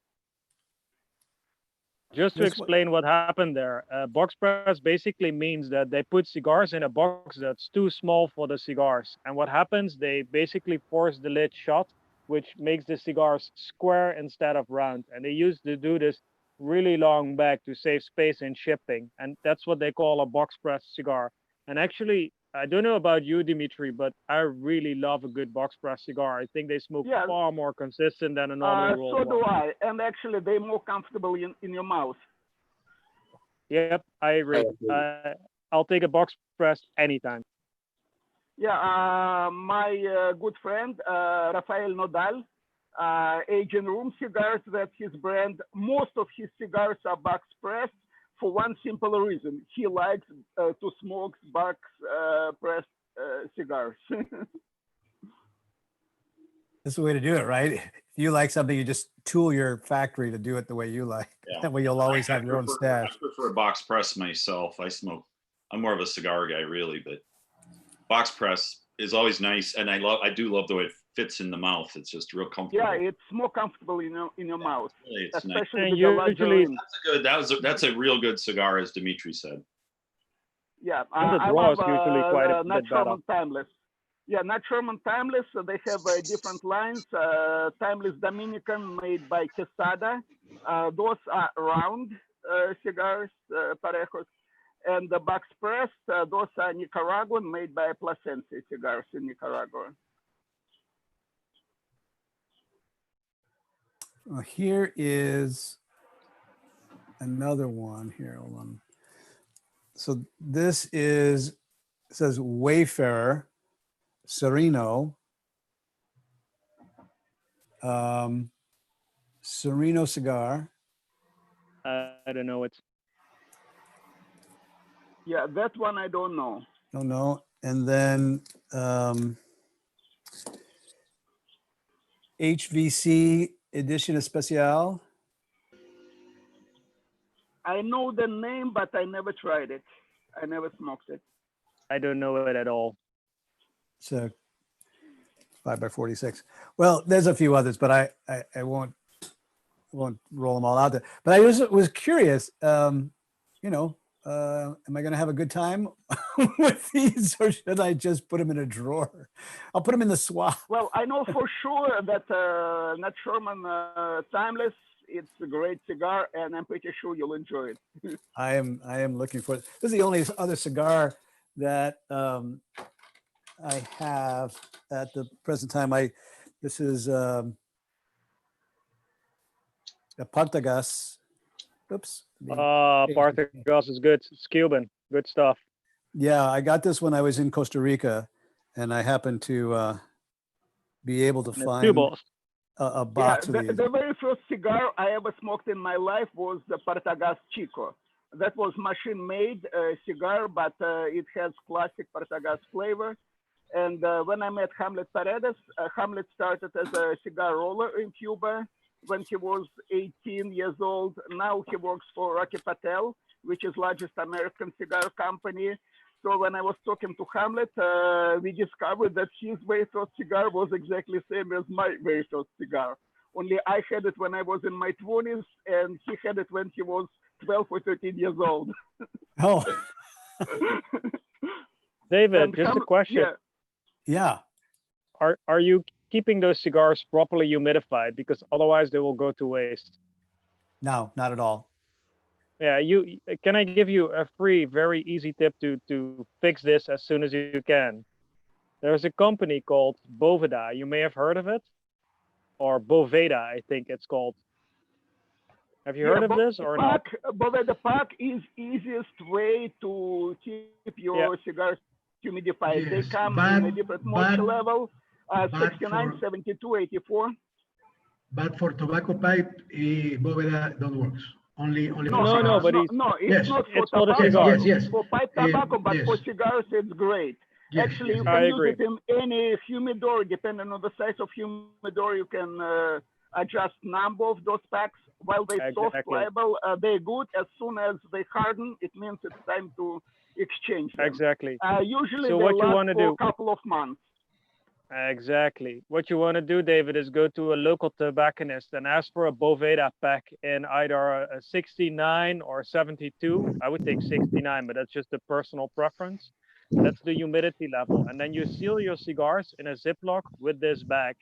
Just to explain what happened there, box press basically means that they put cigars in a box that's too small for the cigars. And what happens, they basically force the lid shut, which makes the cigars square instead of round. And they used to do this really long back to save space in shipping. And that's what they call a box press cigar. And actually, I don't know about you, Dimitri, but I really love a good box press cigar. I think they smoke far more consistent than a normal rolled So do one. I. And actually, they're more comfortable in your mouth. Yep, I agree. I'll take a box press anytime. Yeah, my good friend, Rafael Nodal, Agent Room Cigars, that's his brand. Most of his cigars are box pressed for one simple reason. He likes to smoke box pressed cigars. That's the way to do it, right? If you like something, you just tool your factory to do it the way you like. Yeah. That way you'll always have your own stash. I prefer box press myself. I'm more of a cigar guy, really, but box press is always nice, and I do love the way it fits in the mouth. It's just real comfortable. Yeah, it's more comfortable in your mouth, Really, it's nice. especially with the larger rim. That's a real good cigar, as Dimitri said. Yeah, And the I draw love is usually quite a Nat bit better. Sherman Timeless. Yeah, Nat Sherman Timeless, they have different lines. Timeless Dominican made by Quesada. Those are round cigars, parejos. And the box press, those are Nicaraguan made by Plasencia Cigars in Nicaragua. Well, here is another one here. Hold on. So this is, it says Wayfarer Sereno. Sereno cigar. I don't know. Yeah, that one I don't know. Don't know. And then HVC Edition Especial. I know the name, but I never tried it. I never smoked it. I don't know it at all. It's a 5x46. Well, there's a few others, but I won't roll them all out there. But I was curious, am I going to have a good time with these, or should I just put them in a drawer? I'll put them in the swap. Well, I know for sure that Nat Sherman Timeless, it's a great cigar, and I'm pretty sure you'll enjoy it. I am looking for it. This is the only other cigar that I have at the present time. This is a Partagas. Oops. Partagas is good. It's Cuban. Good stuff. Yeah, I got this when I was in Costa Rica, and I happened to be able to find a box of these. The very first cigar I ever smoked in my life was the Partagas Chico. That was machine-made cigar, but it has classic Partagas flavor. And when I met Hamlet Paredes, Hamlet started as a cigar roller in Cuba when he was 18 years old. Now he works for Rocky Patel, which is largest American cigar company. So when I was talking to Hamlet, we discovered that his very first cigar was exactly the same as my very first cigar. Only I had it when I was in my 20s, and he had it when he was 12 or 13 years old. Oh. David, just a question. Yeah. Are you keeping those cigars properly humidified? Because otherwise they will go to waste. No, not at all. Yeah, can I give you a free, very easy tip to fix this as soon as you can? There's a company called Boveda. You may have heard of it, or Boveda, I think it's called. Have you heard of this or not? Boveda Pack is easiest way to keep your cigars humidified. They come in a different moisture level, 69, 72, 84. But for tobacco pipe, Boveda don't work. Only but it's not for for tobacco. cigars. Yes. It's for pipe tobacco, but for cigars, it's great. Actually, you can use it in any humidor, depending on the size of humidor. You can adjust number of those packs. While they're soft, pliable, they're good. As soon as they harden, it means it's time to exchange them. Exactly. Usually, so they what you last want to for do? a couple of months. Exactly. What you want to do, David, is go to a local tobacconist and ask for a Boveda pack in either a 69 or 72. I would take 69, but that's just a personal preference. That's the humidity level. And then you seal your cigars in a Ziploc with this bag.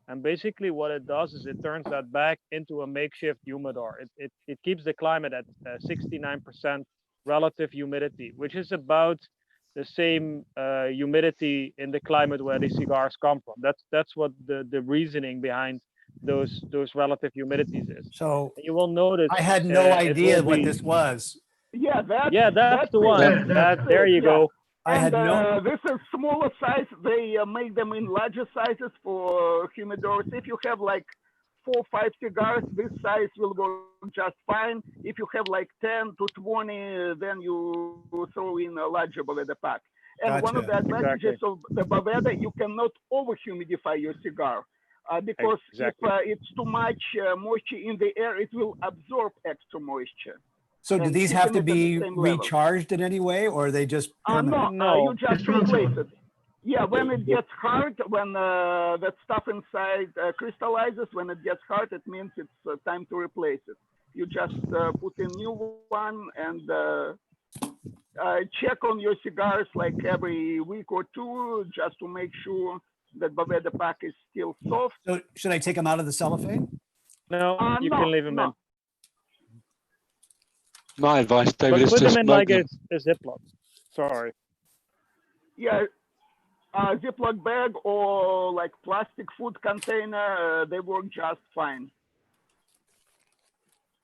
And basically what it does is it turns that bag into a makeshift humidor. It keeps the climate at 69% relative humidity, which is about the same humidity in the climate where the cigars come from. That's what the reasoning behind those relative humidities is. So and you will notice I had no it idea will what be- this was. Yeah, that's that's the it. one. That's There it, you yeah. go. I had And no. this is smaller size. They make them in larger sizes for humidors. If you have like 4 or 5 cigars, this size will work just fine. If you have like 10 to 20, then you throw in a larger Boveda pack. And one of the Gotcha. advantages Exactly. of the Boveda, you cannot over humidify your cigar. Because Exactly. if it's too much moisture in the air, it will absorb extra moisture. So do and these keeping have to it at the be same level. recharged in any way, or are they just permanent? No, you No. just It's replace transfer. it. Yeah, when it gets hard, when that stuff inside crystallizes, when it gets hard, it means it's time to replace it. You just put a new one and check on your cigars like every week or two, just to make sure that Boveda pack is still soft. So should I take them out of the cellophane? No, you No, can leave them no. in. My advice, But David, is put to them in smoke like them. a Ziploc. Sorry. Yeah, Ziploc bag or like plastic food container, they work just fine.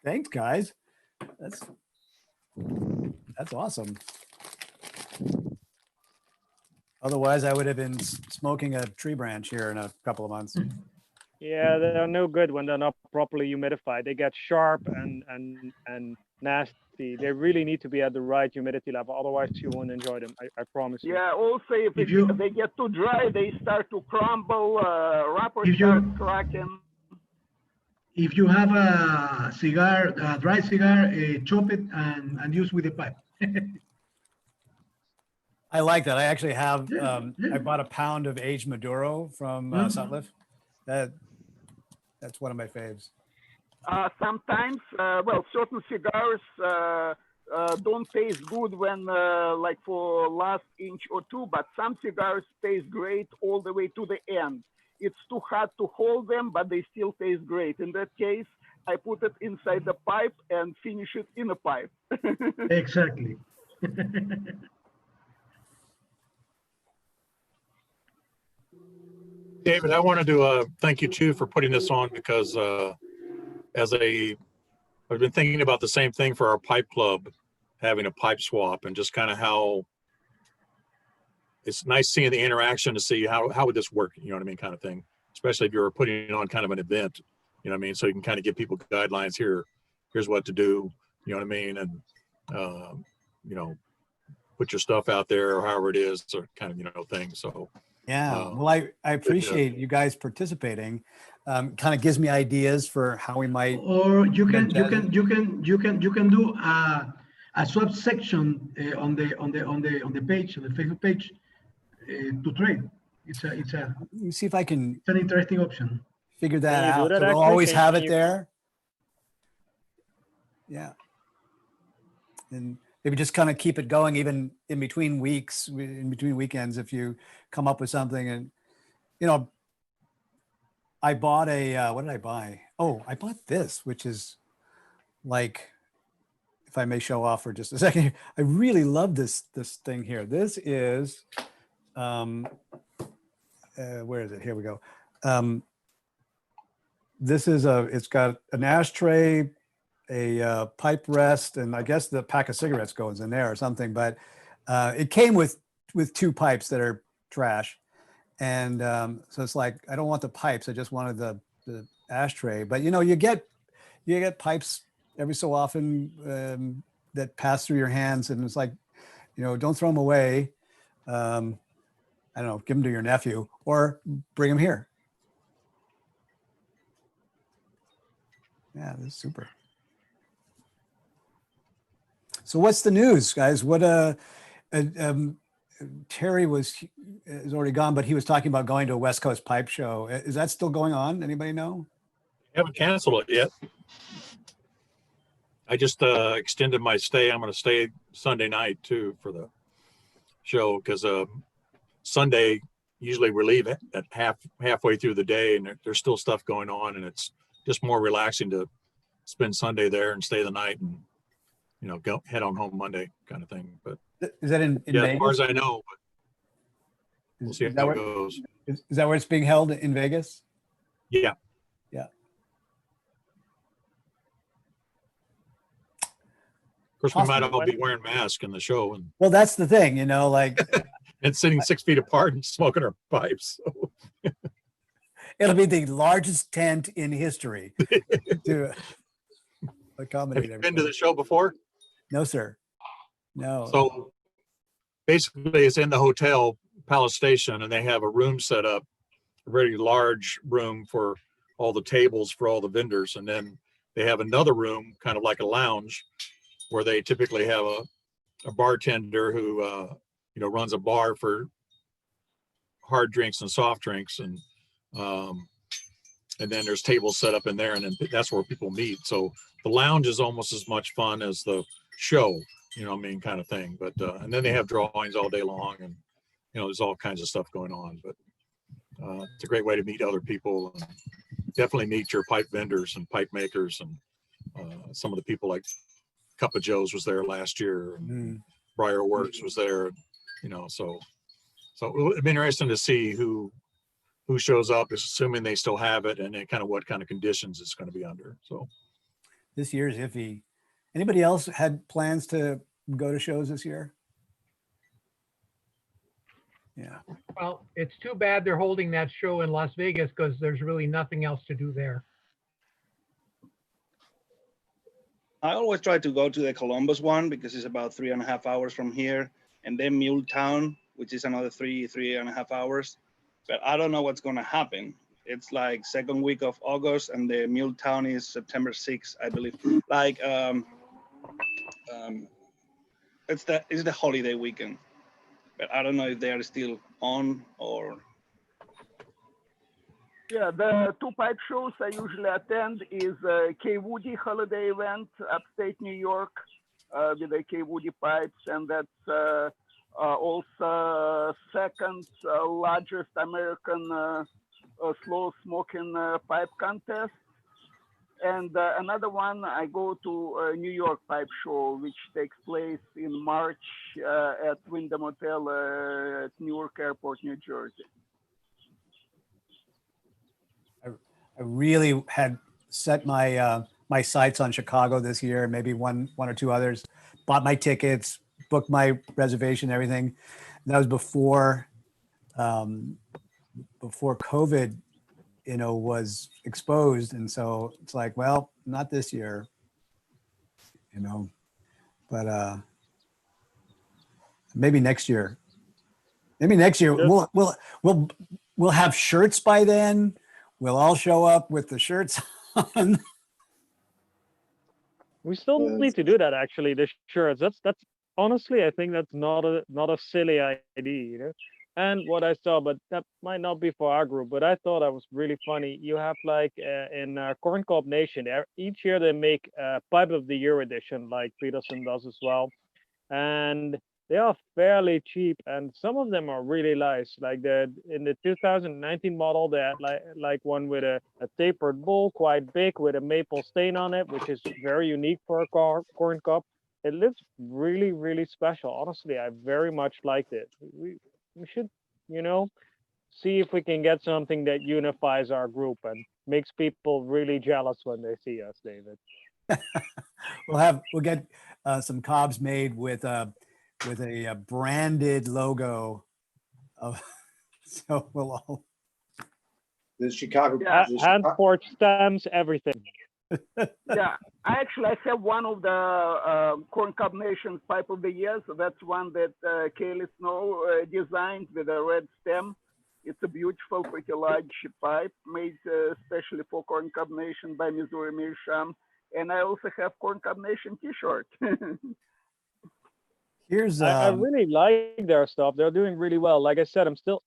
Thanks, guys. That's awesome. Otherwise, I would have been smoking a tree branch here in a couple of months. Yeah, they're no good when they're not properly humidified. They get sharp and nasty. They really need to be at the right humidity level. Otherwise, you won't enjoy them. I promise you. Yeah, also if they get too dry, they start to crumble, wrappers If you- start cracking. If you have a cigar, a dry cigar, chop it and use with a pipe. I like that. I actually have, Yeah, yeah. I bought a pound of aged Maduro from Mhm. Sutliff. That's one of my faves. Sometimes, well, certain cigars don't taste good when, like for last inch or two, but some cigars taste great all the way to the end. It's too hard to hold them, but they still taste great. In that case, I put it inside the pipe and finish it in a pipe. Exactly. David, I wanted to thank you too for putting this on because I've been thinking about the same thing for our pipe club, having a pipe swap, and just kind of how it's nice seeing the interaction to see how would this work, you know what I mean, kind of thing. Especially if you're putting on kind of an event, you know what I mean, so you can kind of give people guidelines here. Here's what to do, you know what I mean, and you know, put your stuff out there or however it is, or kind of thing. So Yeah, well, I appreciate you guys participating. Kind of gives me ideas for how we might. Or you can do a swap section on the page, on the Facebook page, to trade. It's Let me see if I can. It's an interesting option. Figure that Can you do out. that So they'll actually? always have Can it you- there. Yeah. And maybe just kind of keep it going even in between weeks, in between weekends, if you come up with something. And, I bought what did I buy? Oh, I bought this, which is like, if I may show off for just a second, I really love this thing here. This is, where is it? Here we go. This is it's got an ashtray, a pipe rest, and I guess the pack of cigarettes goes in there or something, but it came with 2 pipes that are trash. And so it's like, I don't want the pipes. I just wanted the ashtray, but you get pipes every so often that pass through your hands, and it's like, don't throw them away. I don't know, give them to your nephew or bring them here. Yeah, this is super. So what's the news, guys? What Terry is already gone, but he was talking about going to a West Coast pipe show. Is that still going on? Anybody know? Haven't canceled it yet. I just extended my stay. I'm going to stay Sunday night too for the show because Sunday usually we leave at halfway through the day and there's still stuff going on, and it's just more relaxing to spend Sunday there and stay the night and go head on home Monday kind of thing. But is that in yeah, Vegas? as far as I know, but we'll see how it goes. Is that where it's being held in Vegas? Yeah. Yeah. Of course, we might all be wearing masks in the show, and well, that's the thing, like and sitting 6 feet apart and smoking our pipes. So. It'll be the largest tent in history to accommodate. Have you been to the show before? No, sir. No. So basically, it's in the hotel Palace Station, and they have a room set up, a very large room for all the tables for all the vendors, and then they have another room, kind of like a lounge, where they typically have a bartender who runs a bar for hard drinks and soft drinks, and then there's tables set up in there, and then that's where people meet. So the lounge is almost as much fun as the show, kind of thing. But and then they have drawings all day long, and there's all kinds of stuff going on. But it's a great way to meet other people, and definitely meet your pipe vendors and pipe makers, and some of the people like Cup of Joe's was there last year, and Briar Works was there, so it'd be interesting to see who shows up, assuming they still have it, and then kind of what kind of conditions it's going to be under. So this year's iffy. Anybody else had plans to go to shows this year? Yeah. Well, it's too bad they're holding that show in Las Vegas because there's really nothing else to do there. I always try to go to the Columbus one because it's about 3.5 hours from here, and then Muletown, which is another 3.5 hours. But I don't know what's going to happen. It's like second week of August, and the Muletown is September 6th, I believe. Like it's the holiday weekend, but I don't know if they are still on or. Yeah, the two pipe shows I usually attend is K Woody holiday event, upstate New York, with the K Woody pipes, and that's also second largest American slow smoking pipe contest. And another one, I go to New York Pipe Show, which takes place in March at Wyndham Hotel at Newark Airport, New Jersey. I really had set my my sights on Chicago this year, maybe one or two others. Bought my tickets, booked my reservation, everything. And that was before COVID, was exposed, and so it's like, well, not this year, but maybe next year. Maybe next year we'll have shirts by then. We'll all show up with the shirts on. We still need to do that, actually. The shirts. That's honestly, I think that's not a silly idea, And what I saw, but that might not be for our group, but I thought that was really funny. You have like in Corn Cob Nation, each year they make a Pipe of the Year edition, like Peterson does as well, and they are fairly cheap, and some of them are really nice. Like in the 2019 model, they had like one with a tapered bowl, quite big, with a maple stain on it, which is very unique for a corn cob. It looks really, really special. Honestly, I very much liked it. We should, see if we can get something that unifies our group and makes people really jealous when they see us, David. We'll get some cobs made with a branded logo of, so we'll all. The Chicago. Hand forged stamps, everything. Yeah, I have one of the Corn Cob Nation's Pipe of the Year. So that's one that Kaylee Snow designed with a red stem. It's a beautiful, pretty large pipe made especially for Corn Cob Nation by Missouri Meerschaum. And I also have Corn Cob Nation T-shirt. Here's I really like their stuff. They're doing really well. Like I said, I'm still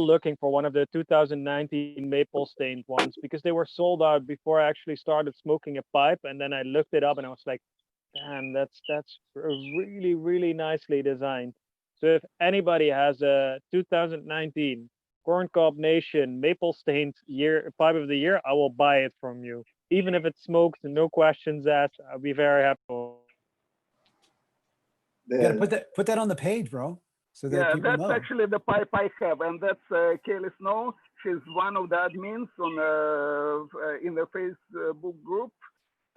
looking for one of the 2019 maple stained ones because they were sold out before I actually started smoking a pipe. And then I looked it up and I was like, damn, that's really, really nicely designed. So if anybody has a 2019 Corncob Nation maple stained pipe of the year, I will buy it from you. Even if it's smoked and no questions asked, I'll be very happy. You gotta put that on the page, bro, so that Yeah, people that's know. actually the pipe I have, and that's Kaylee Snow. She's one of the admins on in the Facebook group,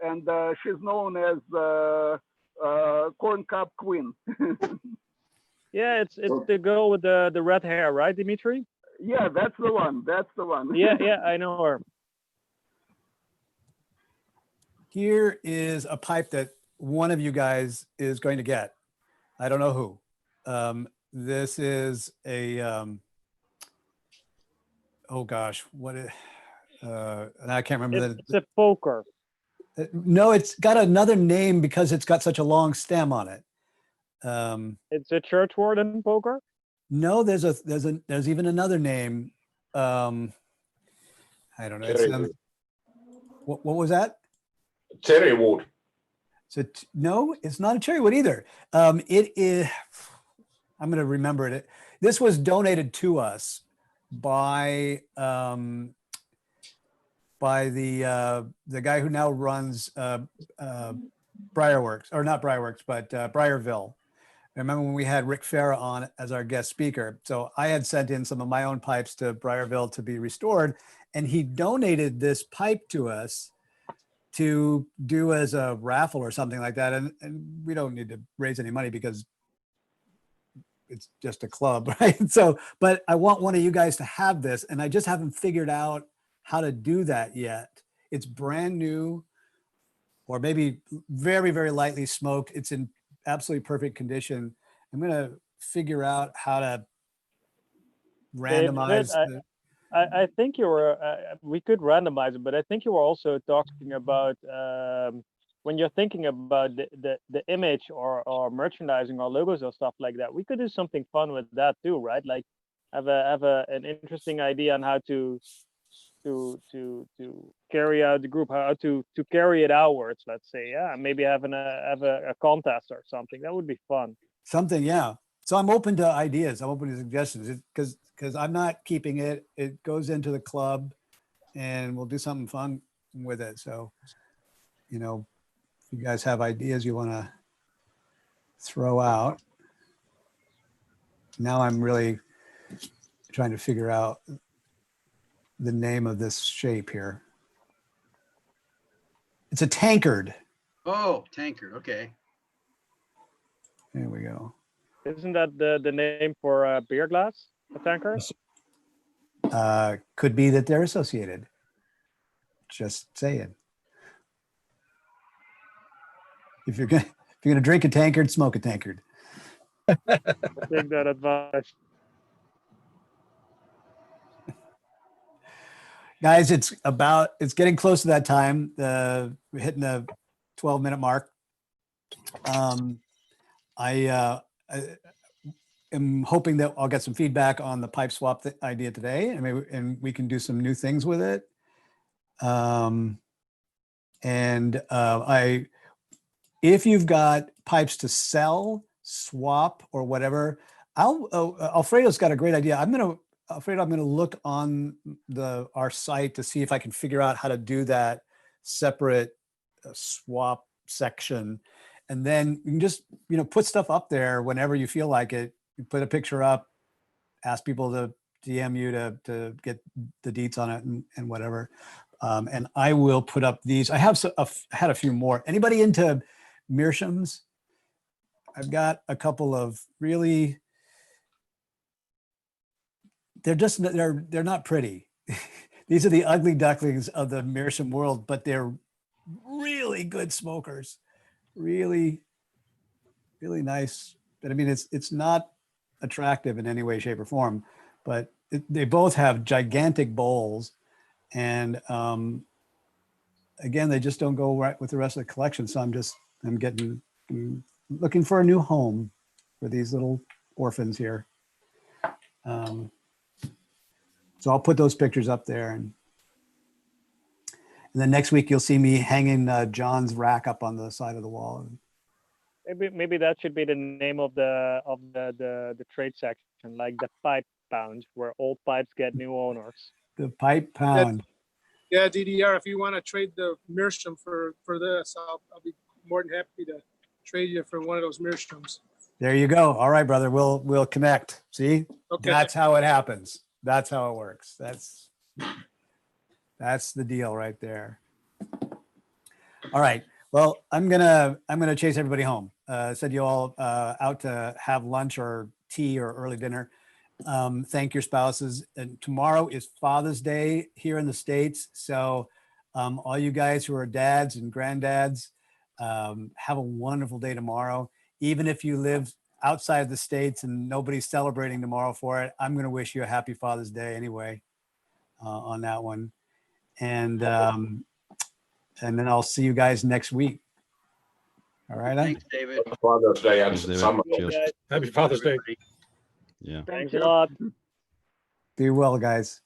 and she's known as Corn Cup Queen. Yeah, it's the girl with the red hair, right, Dimitri? Yeah, that's the one. That's the one. Yeah, I know her. Here is a pipe that one of you guys is going to get. I don't know who. This is a, oh gosh, and I can't remember It's a poker. No, it's got another name because it's got such a long stem on it. It's a church warden poker. No, there's even another name. I don't know. It's, what was that? Cherry wood. So no, it's not a cherry wood either. It is. I'm going to remember it. This was donated to us by the guy who now runs Briarworks, or not Briarworks, but Briarville. I remember when we had Rick Farah on as our guest speaker. So I had sent in some of my own pipes to Briarville to be restored, and he donated this pipe to us to do as a raffle or something like that. And we don't need to raise any money because it's just a club, right? So, but I want one of you guys to have this, and I just haven't figured out how to do that yet. It's brand new, or maybe very, very lightly smoked. It's in absolutely perfect condition. I'm gonna figure out how to randomize. I think you were. We could randomize it, but I think you were also talking about when you're thinking about the image or merchandising or logos or stuff like that. We could do something fun with that too, right? Like have an interesting idea on how to carry out the group, how to carry it outwards. Let's say, yeah, maybe have a contest or something. That would be fun. Something, yeah. So I'm open to ideas. I'm open to suggestions because I'm not keeping it. It goes into the club, and we'll do something fun with it. So, you know, if you guys have ideas you want to throw out. Now I'm really trying to figure out the name of this shape here. It's a tankard. Oh, tankard. Okay. There we go. Isn't that the name for a beer glass? A tankard? Could be that they're associated. Just saying. If you're gonna drink a tankard, smoke a tankard. Take that advice. Guys, it's getting close to that time. We're hitting the 12-minute mark. I am hoping that I'll get some feedback on the pipe swap idea today, and we can do some new things with it. If you've got pipes to sell, swap, or whatever, Alfredo's got a great idea. I'm gonna look on our site to see if I can figure out how to do that separate swap section. And then you can just, put stuff up there whenever you feel like it. You put a picture up, ask people to DM you to get the deets on it and whatever. And I will put up these. I had a few more. Anybody into meerschaums? I've got a couple of really, they're not pretty. These are the ugly ducklings of the meerschaum world, but they're really good smokers. Really, really nice. But I mean, it's not attractive in any way, shape, or form, but they both have gigantic bowls. And again, they just don't go right with the rest of the collection. So I'm getting looking for a new home for these little orphans here. So I'll put those pictures up there, and then next week you'll see me hanging John's rack up on the side of the wall. Maybe that should be the name of the trade section, like the pipe pound, where old pipes get new owners. The pipe pound. Yeah, DDR, if you want to trade the meerschaum for this, I'll be more than happy to trade you for one of those meerschaums. There you go. All right, brother. We'll connect. See, Okay. That's how it happens. That's how it works. That's the deal right there. All right. Well, I'm gonna chase everybody home. Said you all out to have lunch or tea or early dinner. Thank your spouses. And tomorrow is Father's Day here in the States. So all you guys who are dads and granddads, have a wonderful day tomorrow. Even if you live outside the States and nobody's celebrating tomorrow for it, I'm going to wish you a happy Father's Day anyway on that one. And then I'll see you guys next week. All right. Thanks, David. Father's Day and Thanks, David. summer. Cheers. Happy Father's Day. Yeah. Thanks a lot. Be well, guys.